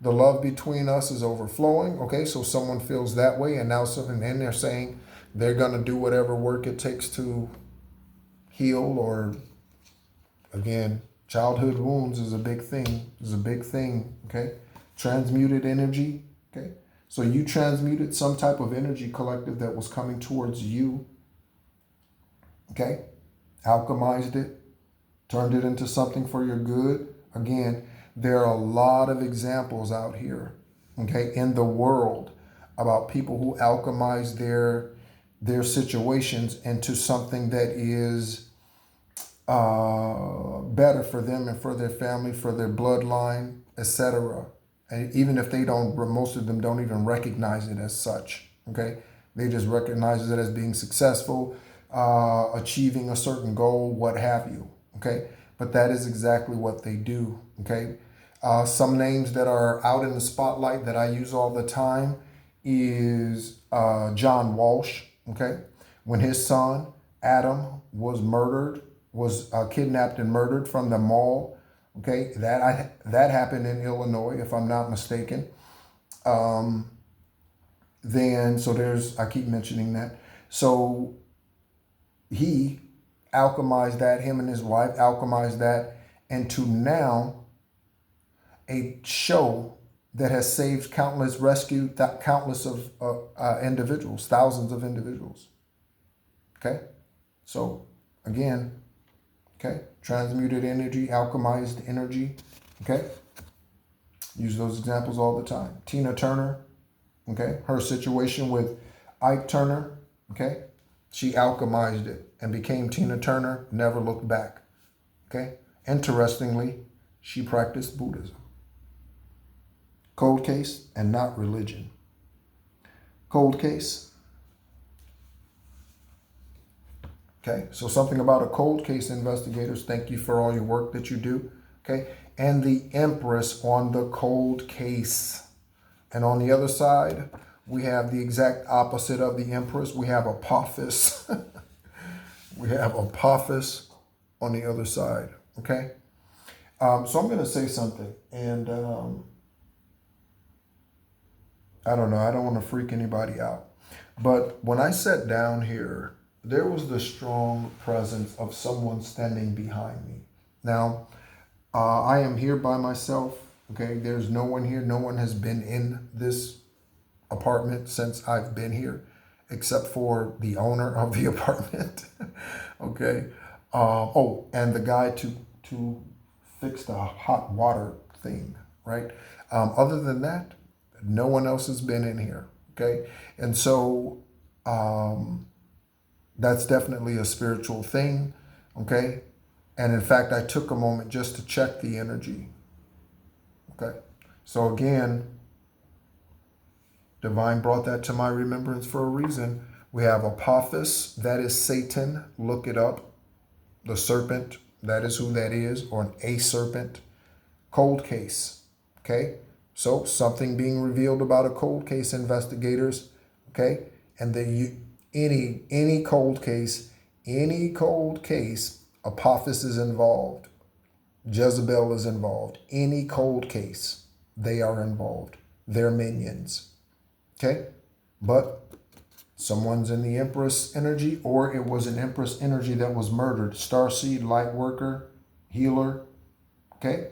Speaker 1: The love between us is overflowing, okay? So someone feels that way, and now something, and they're saying they're going to do whatever work it takes to heal, or, again, childhood wounds is a big thing, okay? Transmuted energy, okay? So you transmuted some type of energy collective that was coming towards you, okay? Alchemized it, turned it into something for your good. Again, there are a lot of examples out here, okay, in the world about people who alchemize their situations into something that is better for them and for their family, for their bloodline, etc. And even if they don't, most of them don't even recognize it as such, okay? They just recognize it as being successful, achieving a certain goal, what have you, okay? But that is exactly what they do, okay? Some names that are out in the spotlight that I use all the time is John Walsh, okay? When his son, Adam, was kidnapped and murdered from the mall, okay? That happened in Illinois, if I'm not mistaken. Then, so there's, I keep mentioning that. So he alchemized that, him and his wife alchemized that into now a show that has saved countless, rescued countless of individuals, thousands of individuals. Okay? So, again, okay, transmuted energy, alchemized energy, okay? Use those examples all the time. Tina Turner, okay, her situation with Ike Turner, okay? She alchemized it and became Tina Turner, never looked back. Okay? Interestingly, she practiced Buddhism. Cold case and not religion. Cold case. Okay, so something about a cold case investigators. Thank you for all your work that you do. Okay, and the Empress on the cold case. And on the other side, we have the exact opposite of the Empress. We have Apophis. We have Apophis on the other side. Okay, so I'm going to say something, and I don't know. I don't want to freak anybody out. But when I sat down here, there was the strong presence of someone standing behind me. Now, I am here by myself. Okay, there's no one here. No one has been in this apartment since I've been here, except for the owner of the apartment. Okay. Oh, and the guy to fix the hot water thing, right? Other than that, no one else has been in here. Okay, and so that's definitely a spiritual thing. Okay, and in fact, I took a moment just to check the energy. Okay, so again, Divine brought that to my remembrance for a reason. We have Apophis, that is Satan. Look it up. The serpent, that is who that is, or a serpent. Cold case. Okay, so something being revealed about a cold case, investigators. Okay, and then any cold case, Apophis is involved. Jezebel is involved. Any cold case, they are involved. They're minions. Okay, but someone's in the Empress energy, or it was an Empress energy that was murdered. Starseed, light worker, healer. Okay,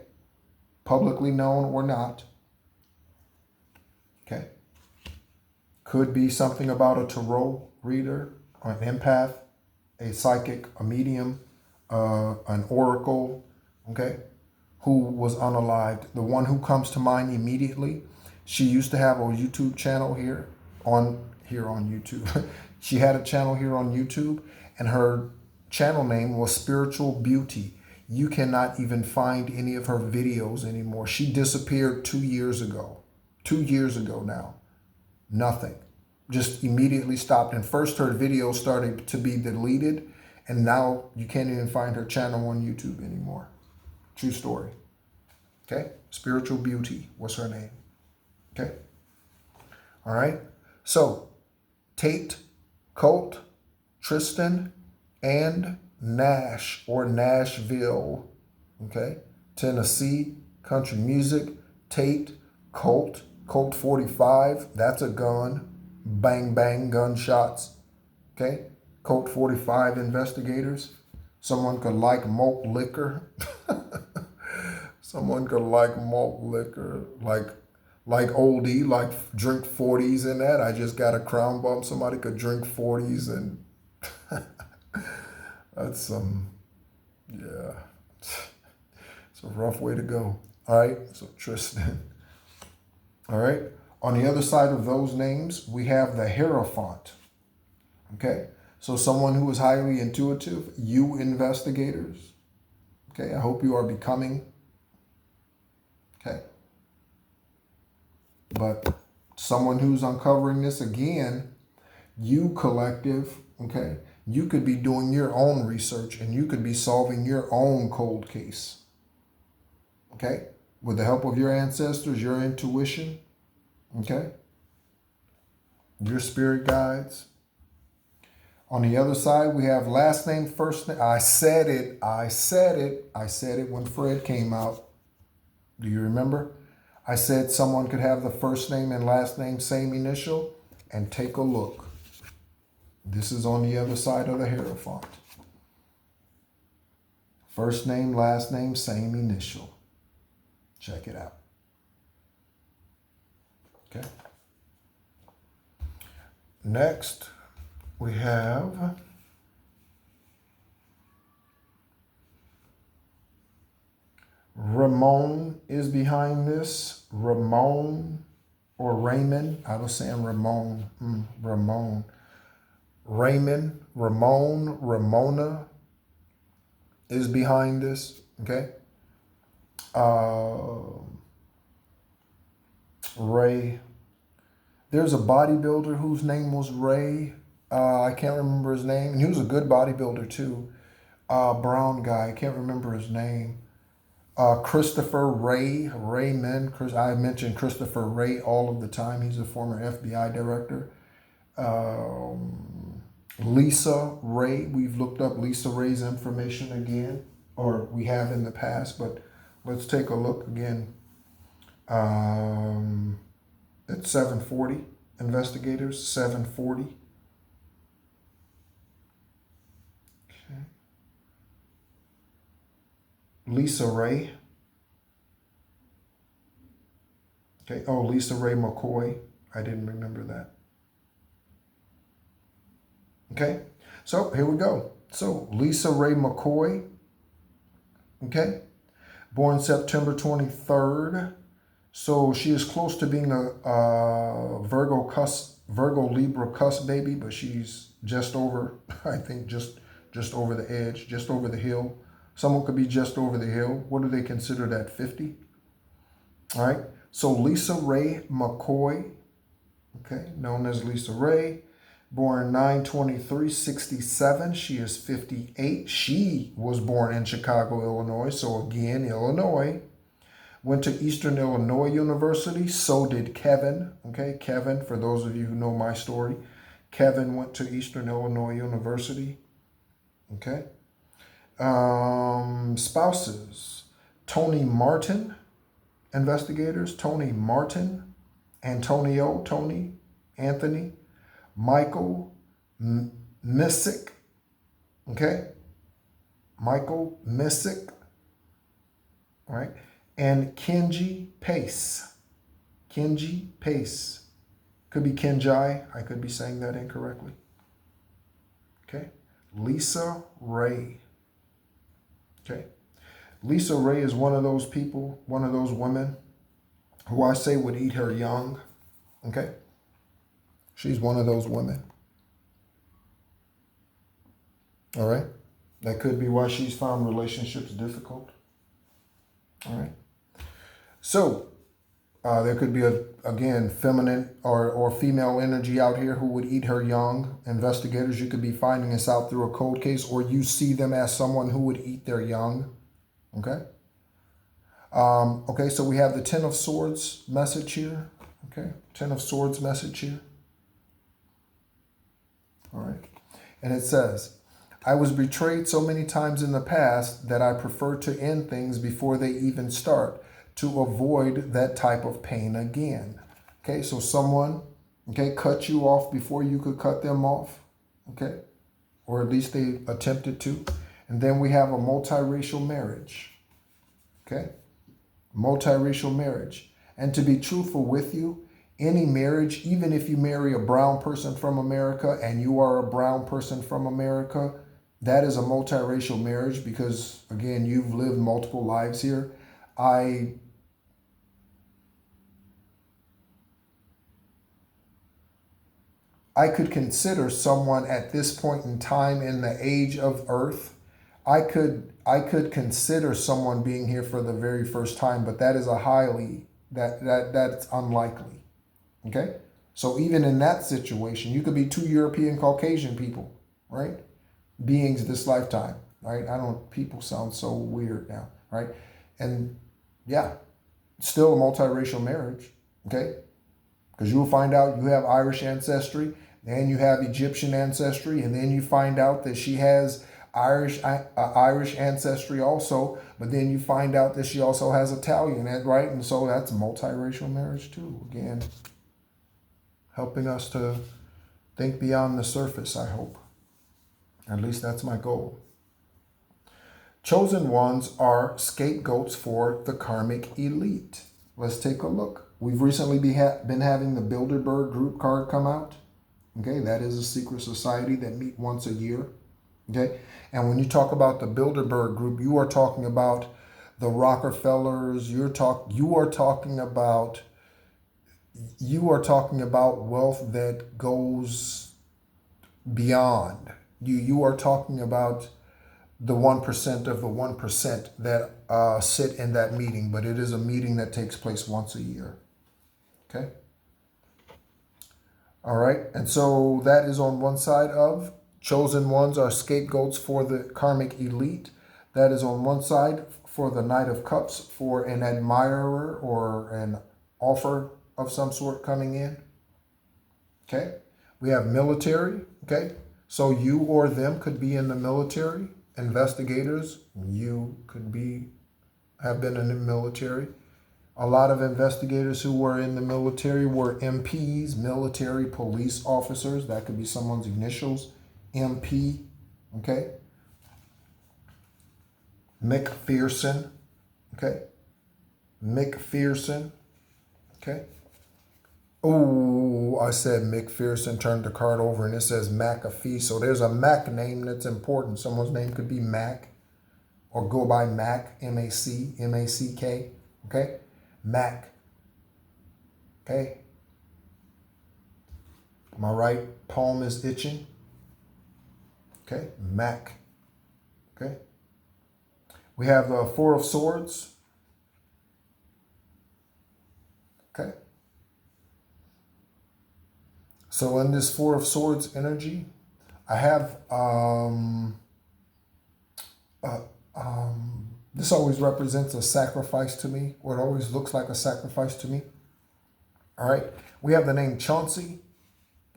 Speaker 1: publicly known or not. Okay, could be something about a tarot reader, or an empath, a psychic, a medium, an oracle. Okay, who was unalived. The one who comes to mind immediately. She used to have a YouTube channel here on YouTube. She had a channel here on YouTube, and her channel name was Spiritual Beauty. You cannot even find any of her videos anymore. She disappeared 2 years ago. 2 years ago now. Nothing. Just immediately stopped. And first her videos started to be deleted, and now you can't even find her channel on YouTube anymore. True story. Okay? Spiritual Beauty. What's her name? Okay? All right? So, Tate, Colt, Tristan, and Nash, or Nashville. Okay? Tennessee, country music. Tate, Colt, Colt 45. That's a gun. Bang, bang, gunshots. Okay? Colt 45 investigators. Someone could like malt liquor. Someone could like malt liquor, like oldie, like drink 40s in that. I just got a crown bump. Somebody could drink 40s, and that's yeah. It's a rough way to go. All right, so Tristan. All right, on the other side of those names, we have the Hierophant. Okay, so someone who is highly intuitive, you investigators. Okay, I hope you are becoming. Okay. But someone who's uncovering this again, you collective, okay, you could be doing your own research, and you could be solving your own cold case. Okay? With the help of your ancestors, your intuition, okay? Your spirit guides. On the other side, we have last name, first name. I said it when Fred came out. Do you remember? I said someone could have the first name and last name, same initial, and take a look. This is on the other side of the Hierophant. First name, last name, same initial. Check it out. Okay. Next, we have Ramon is behind this. Ramon or Raymond. I was saying Ramon. Ramon. Raymond, Ramon, Ramona is behind this. Okay. Ray. There's a bodybuilder whose name was Ray. I can't remember his name. And he was a good bodybuilder too. Brown guy. I can't remember his name. Christopher Raymond. I mentioned Christopher Wray all of the time. He's a former FBI director. Lisa Ray. We've looked up Lisa Ray's information again, or we have in the past, but let's take a look again. It's 740 investigators, 740. Okay. Lisa Ray. Okay. Oh, Lisa Ray McCoy. I didn't remember that. Okay. So here we go. So Lisa Ray McCoy. Okay. Born September 23rd. So she is close to being a Virgo Libra cusp baby, but she's just over, I think, just over the edge, just over the hill. Someone could be just over the hill. What do they consider that, 50? All right. So Lisa Ray McCoy, okay, known as Lisa Ray, born 9/23/67. She is 58. She was born in Chicago, Illinois. So again, Illinois. Went to Eastern Illinois University. So did Kevin. Okay, Kevin, for those of you who know my story, Kevin went to Eastern Illinois University. Okay. Spouses. Tony Martin, investigators. Tony Martin. Antonio, Tony, Anthony. Michael Missick. Okay. Michael Missick. All right. And Kenji Pace. Kenji Pace. Could be Kenjai. I could be saying that incorrectly. Okay. Lisa Ray. Okay. Lisa Ray is one of those people, one of those women who I say would eat her young. Okay. She's one of those women. All right. That could be why she's found relationships difficult. All right. So there could be, again, feminine or female energy out here who would eat her young. Investigators, you could be finding this out through a cold case, or you see them as someone who would eat their young. Okay. Okay, so we have the Ten of Swords message here. Okay, Ten of Swords message here. All right. And it says, I was betrayed so many times in the past that I prefer to end things before they even start to avoid that type of pain again. Okay, so someone, okay, cut you off before you could cut them off. Okay, or at least they attempted to. And then we have a multiracial marriage. Okay, multiracial marriage. And to be truthful with you, any marriage, even if you marry a brown person from America and you are a brown person from America, that is a multiracial marriage because, again, you've lived multiple lives here. I could consider someone at this point in time in the age of Earth, I could consider someone being here for the very first time, but that is that's unlikely. Okay? So even in that situation, you could be two European Caucasian people, right? Beings this lifetime, right? People sound so weird now, right? And yeah, still a multiracial marriage, okay? Because you'll find out you have Irish ancestry, and you have Egyptian ancestry, and then you find out that she has Irish ancestry also, but then you find out that she also has Italian, right? And so that's multiracial marriage too. Again, helping us to think beyond the surface, I hope. At least that's my goal. Chosen ones are scapegoats for the karmic elite. Let's take a look. We've recently been having the Bilderberg group card come out. Okay, that is a secret society that meet once a year. Okay, and when you talk about the Bilderberg group, you are talking about the Rockefellers. You are talking about wealth that goes beyond. You are talking about the 1% of the 1% that sit in that meeting, but it is a meeting that takes place once a year. Okay. All right. And so that is on one side of chosen ones are scapegoats for the karmic elite. That is on one side for the Knight of Cups for an admirer or an offer of some sort coming in. Okay. We have military. Okay. So you or them could be in the military. Investigators, you could have been in the military. A lot of investigators who were in the military were MPs, military police officers. That could be someone's initials, MP. Okay. McPherson. Okay. McPherson. Okay. Oh, I said McPherson, turned the card over and it says McAfee. So there's a Mac name that's important. Someone's name could be Mac or go by Mac, M-A-C, M-A-C-K. Okay. Mac. Okay. My right palm is itching. Okay. Mac. Okay. We have the Four of Swords. Okay. So in this Four of Swords energy, I have this always represents a sacrifice to me, or it always looks like a sacrifice to me. All right. We have the name Chauncey.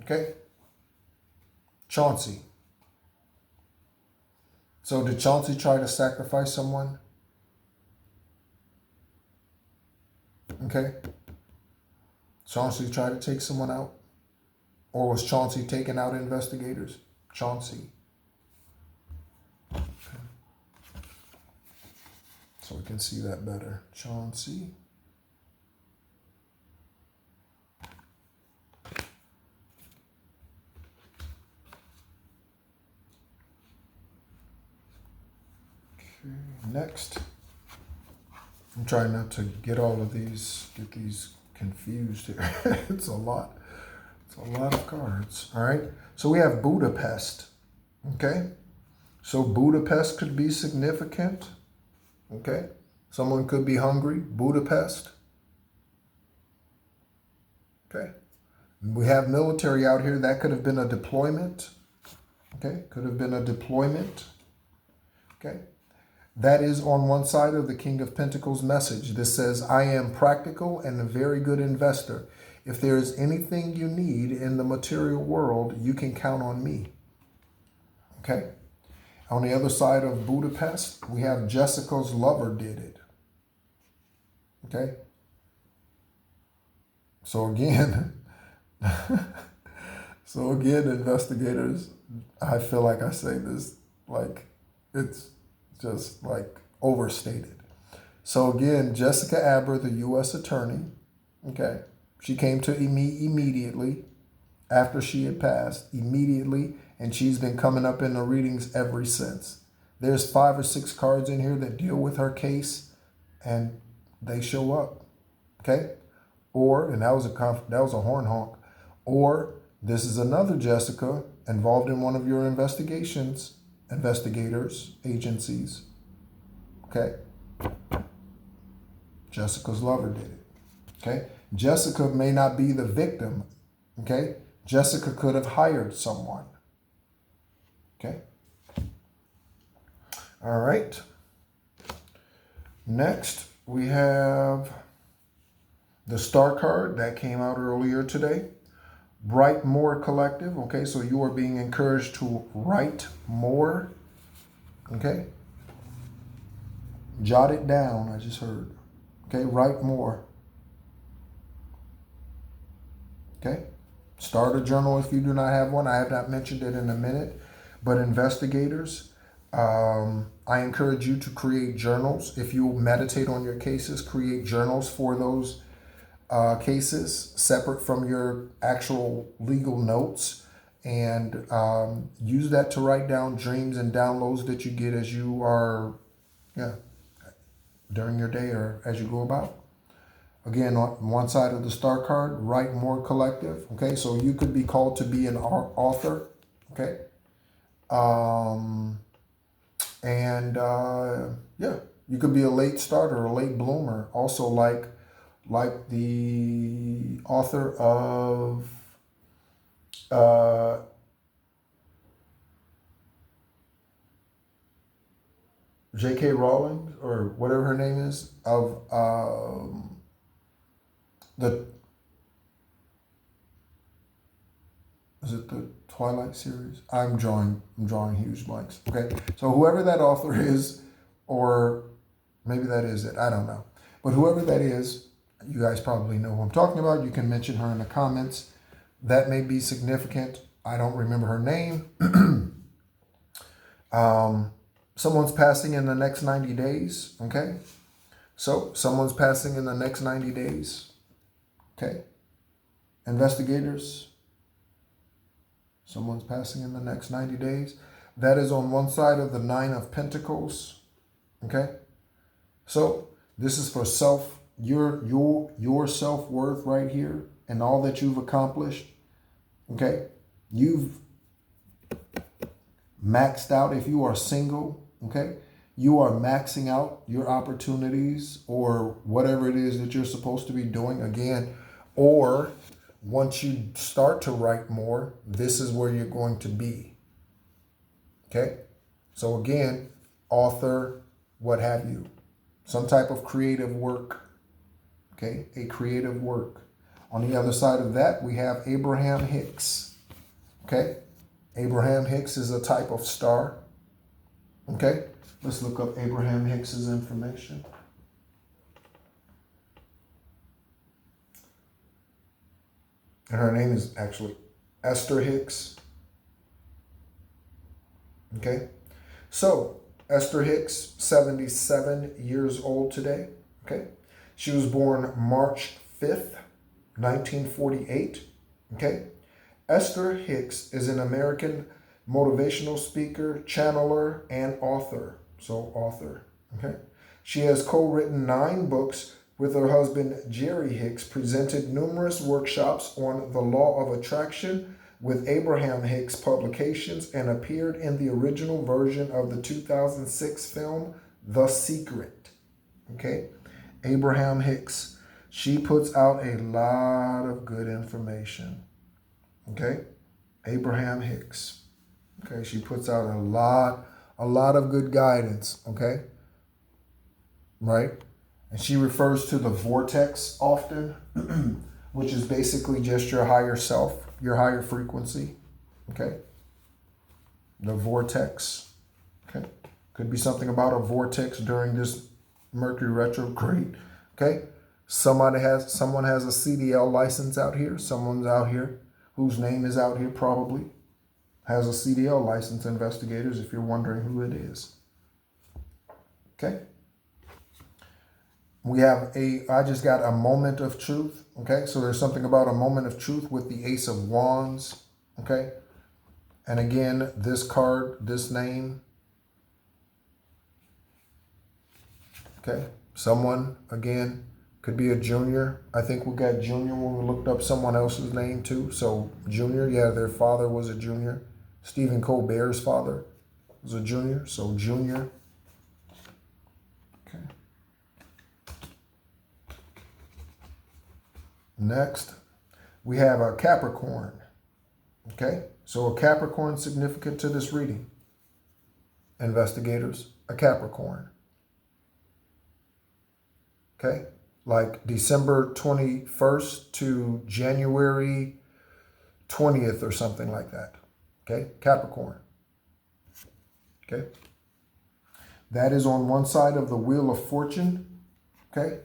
Speaker 1: Okay. Chauncey. So did Chauncey try to sacrifice someone? Okay. Chauncey tried to take someone out? Or was Chauncey taking out investigators? Chauncey. Okay. So we can see that better. Chauncey. Okay, next. I'm trying not to get these confused here. It's a lot. It's a lot of cards. All right. So we have Budapest. Okay. So Budapest could be significant. Okay. Someone could be hungry. Budapest. Okay. We have military out here. That could have been a deployment. Okay. Could have been a deployment. Okay. That is on one side of the King of Pentacles message. This says, I am practical and a very good investor. If there is anything you need in the material world, you can count on me. Okay. On the other side of Budapest, we have Jessica's lover did it. Okay. So again, investigators, I feel like I say this like it's just like overstated. So again, Jessica Aber, the U.S. attorney, okay, she came to me immediately after she had passed, immediately, and she's been coming up in the readings ever since. There's 5 or 6 cards in here that deal with her case, and they show up, okay? Or, and that was a horn honk, or this is another Jessica involved in one of your investigators, agencies, okay? Jessica's lover did it, okay? Jessica may not be the victim, okay? Jessica could have hired someone, okay? All right. Next, we have the Star card that came out earlier today. Write more collective, okay? So you are being encouraged to write more, okay? Jot it down, I just heard. Okay, write more. Okay, start a journal if you do not have one. I have not mentioned it in a minute, but investigators, I encourage you to create journals. If you meditate on your cases, create journals for those cases separate from your actual legal notes, and use that to write down dreams and downloads that you get as you are, during your day or as you go about. Again, on one side of the Star card, write more collective. Okay, so you could be called to be an author. Okay, you could be a late starter, a late bloomer. Also, like the author of uh, J.K. Rowling, or whatever her name is, of the, is it the Twilight series? I'm drawing huge blanks. Okay, so whoever that author is, or maybe that is it, I don't know. But whoever that is, you guys probably know who I'm talking about. You can mention her in the comments. That may be significant. I don't remember her name. Someone's passing in the next 90 days, okay? So someone's passing in the next 90 days, okay? Investigators, someone's passing in the next 90 days. That is on one side of the Nine of Pentacles, okay? So this is for your self-worth right here and all that you've accomplished, okay? You've maxed out. If you are single, okay, you are maxing out your opportunities or whatever it is that you're supposed to be doing again. Or once you start to write more, this is where you're going to be. Okay. So again, author, what have you, some type of creative work. Okay. A creative work. On the other side of that, we have Abraham Hicks. Okay. Abraham Hicks is a type of star. Okay, let's look up Abraham Hicks's information. And her name is actually Esther Hicks. Okay, so Esther Hicks, 77 years old today. Okay, she was born March 5th, 1948. Okay. Esther Hicks is an American motivational speaker, channeler, and author. So author, okay? She has co-written 9 books with her husband, Jerry Hicks, presented numerous workshops on the law of attraction with Abraham Hicks Publications, and appeared in the original version of the 2006 film, The Secret, okay? Abraham Hicks. She puts out a lot of good information. Okay, Abraham Hicks. Okay, she puts out a lot of good guidance. Okay, right? And she refers to the vortex often, which is basically just your higher self, your higher frequency. Okay, the vortex. Okay, could be something about a vortex during this Mercury retrograde. Okay, someone has a CDL license out here. Someone's out here whose name is out here probably has a CDL license, investigators, if you're wondering who it is. Okay. We have I just got a moment of truth. Okay. So there's something about a moment of truth with the Ace of Wands. Okay. And again, this card, this name. Okay. Someone, again, could be a junior. I think we got junior when we looked up someone else's name too. So junior, yeah, their father was a junior. Stephen Colbert's father was a junior. So junior. Okay. Next, we have a Capricorn. Okay. So a Capricorn significant to this reading. Investigators, a Capricorn. Okay. Like December 21st to January 20th or something like that. Okay, Capricorn. Okay. That is on one side of the Wheel of Fortune. Okay.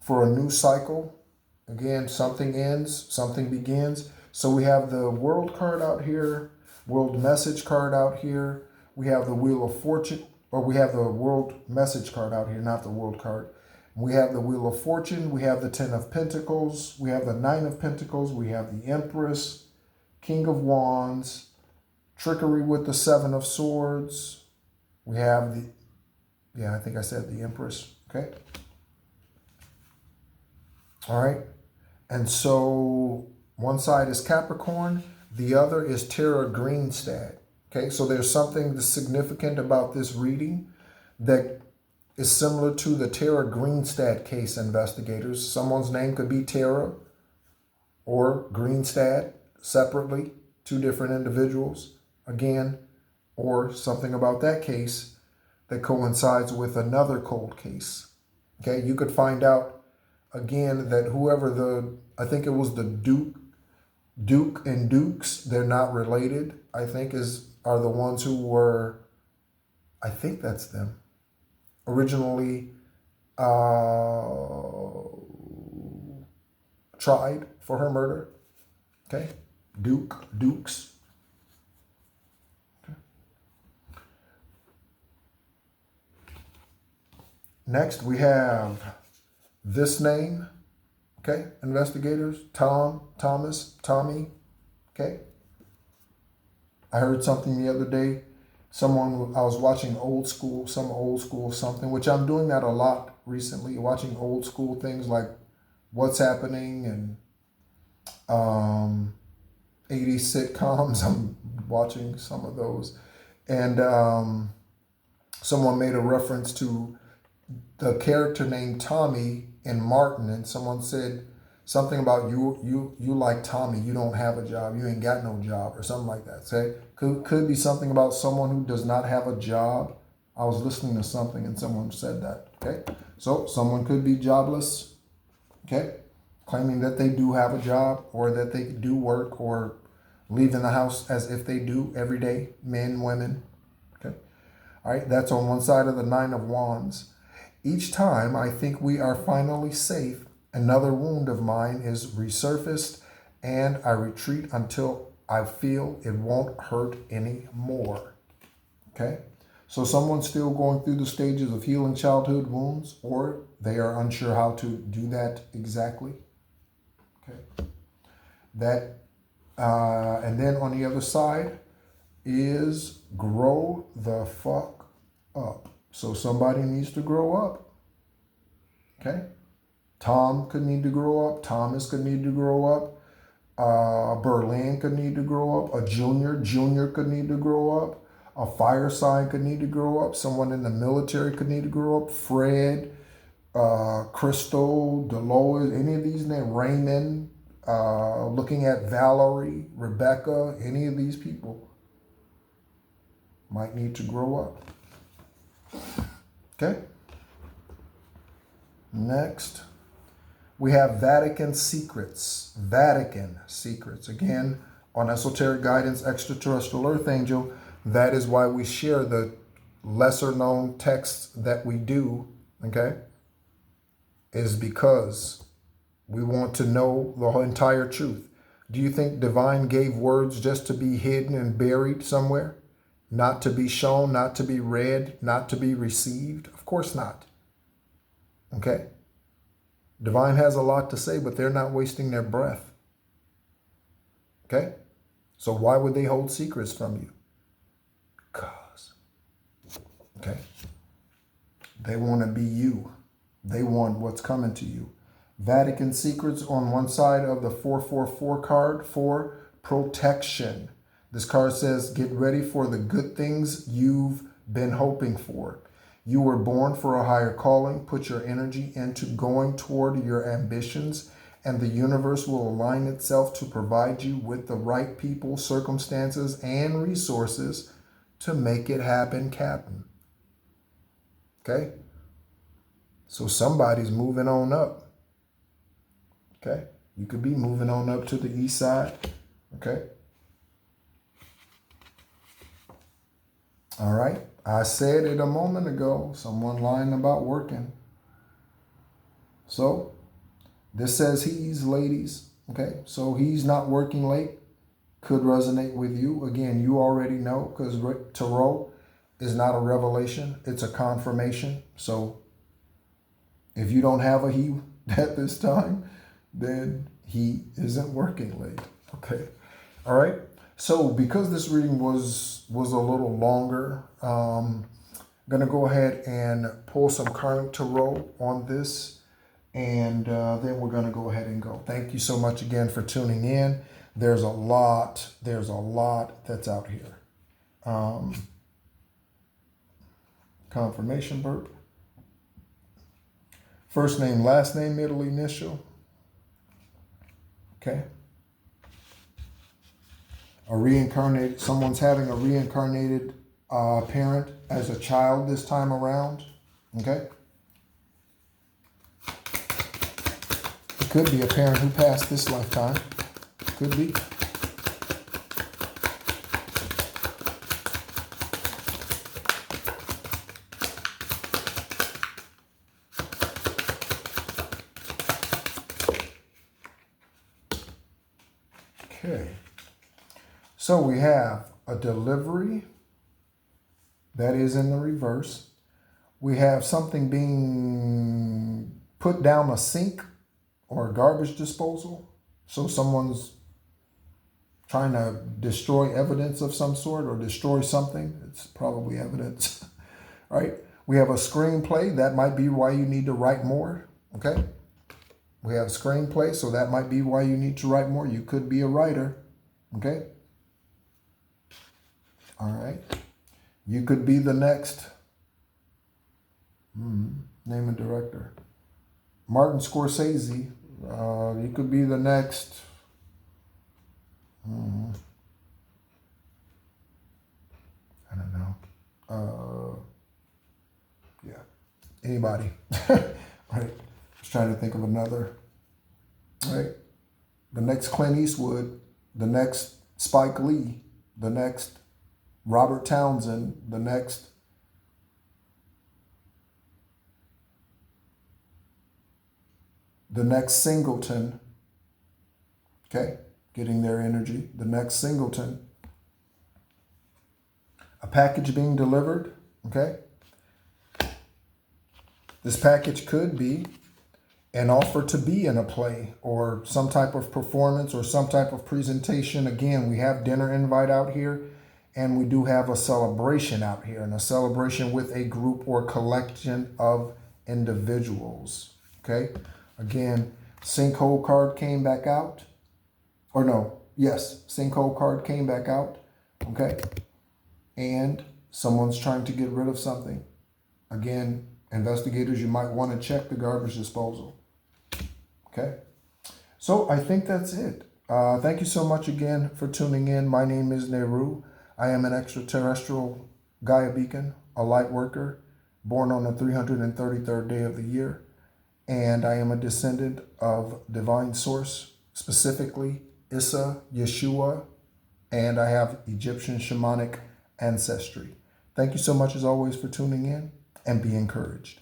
Speaker 1: For a new cycle. Again, something ends, something begins. So we have the World card out here, World Message card out here. We have the Wheel of Fortune, or we have the World Message card out here, not the World card. We have the Wheel of Fortune, we have the 10 of Pentacles, we have the 9 of Pentacles, we have the Empress, King of Wands, Trickery with the 7 of Swords. We have I think I said the Empress, okay? All right. And so one side is Capricorn, the other is Tara Greenstad, okay? So there's something significant about this reading that is similar to the Tara Greenstad case, investigators. Someone's name could be Tara or Greenstad separately, two different individuals, again, or something about that case that coincides with another cold case. Okay, you could find out again that whoever I think it was the Duke and Dukes, they're not related, I think are the ones who were, I think that's them, originally tried for her murder. Okay, Dukes. Okay. Next, we have this name. Okay, investigators, Thomas, Tommy. Okay. I heard something the other day. I was watching some old school something, which I'm doing that a lot recently, watching old school things like What's Happening and 80s sitcoms. I'm watching some of those. And someone made a reference to the character named Tommy in Martin, and someone said something about you like Tommy, you don't have a job, you ain't got no job, or something like that. Say could be something about someone who does not have a job. I was listening to something and someone said that. Okay, so someone could be jobless. Okay, claiming that they do have a job or that they do work or leaving the house as if they do every day. Men, women. Okay, all right. That's on one side of the Nine of Wands. Each time I think we are finally safe, another wound of mine is resurfaced, and I retreat until I feel it won't hurt anymore. Okay? So someone's still going through the stages of healing childhood wounds, or they are unsure how to do that exactly. Okay? And then on the other side is grow the fuck up. So somebody needs to grow up. Okay? Tom could need to grow up. Thomas could need to grow up. Berlin could need to grow up. A junior could need to grow up. A fire sign could need to grow up. Someone in the military could need to grow up. Fred, Crystal, Dolores, any of these names, Raymond, looking at Valerie, Rebecca, any of these people might need to grow up. Okay. Next, we have Vatican Secrets. Vatican Secrets. Again, on Esoteric Guidance, Extraterrestrial Earth Angel. That is why we share the lesser known texts that we do, okay? Is because we want to know the entire truth. Do you think Divine gave words just to be hidden and buried somewhere? Not to be shown, not to be read, not to be received? Of course not. Okay? Divine has a lot to say, but they're not wasting their breath. Okay? So why would they hold secrets from you? Because. Okay? They want to be you. They want what's coming to you. Vatican Secrets on one side of the 444 card for protection. This card says, get ready for the good things you've been hoping for. You were born for a higher calling. Put your energy into going toward your ambitions, and the universe will align itself to provide you with the right people, circumstances, and resources to make it happen, Captain. Okay? So somebody's moving on up. Okay? You could be moving on up to the east side. Okay? All right? I said it a moment ago. Someone lying about working. So, this says he's, ladies. Okay? So he's not working late. Could resonate with you. Again, you already know, because tarot is not a revelation. It's a confirmation. So, if you don't have a he at this time, then he isn't working late. Okay. All right. So because this reading was a little longer, I'm going to go ahead and pull some karmic tarot on this, and then we're going to go ahead and go. Thank you so much again for tuning in. There's a lot that's out here. Confirmation burp. First name, last name, middle initial. Okay. Someone's having a reincarnated parent as a child this time around. Okay? It could be a parent who passed this lifetime. Could be. Okay. So we have a delivery that is in the reverse. We have something being put down a sink or a garbage disposal. So someone's trying to destroy evidence of some sort or destroy something. It's probably evidence, right? We have a screenplay. That might be why you need to write more, okay? We have a screenplay, so that might be why you need to write more. You could be a writer, okay? All right. You could be the next, name and director. Martin Scorsese. You could be the next, I don't know. Yeah, anybody. Right. Just trying to think of another. Right. The next Clint Eastwood, the next Spike Lee, the next Robert Townsend, the next Singleton, okay, getting their energy, the next Singleton, a package being delivered, okay. This package could be an offer to be in a play or some type of performance or some type of presentation. Again, we have dinner invite out here. And we do have a celebration out here, and a celebration with a group or collection of individuals. Okay. Again, sinkhole card came back out. Or no, yes, sinkhole card came back out. Okay. And someone's trying to get rid of something. Again, investigators, you might want to check the garbage disposal. Okay. So I think that's it. Thank you so much again for tuning in. My name is Nehru. I am an extraterrestrial Gaia beacon, a light worker, born on the 333rd day of the year, and I am a descendant of divine source, specifically Issa, Yeshua, and I have Egyptian shamanic ancestry. Thank you so much as always for tuning in, and be encouraged.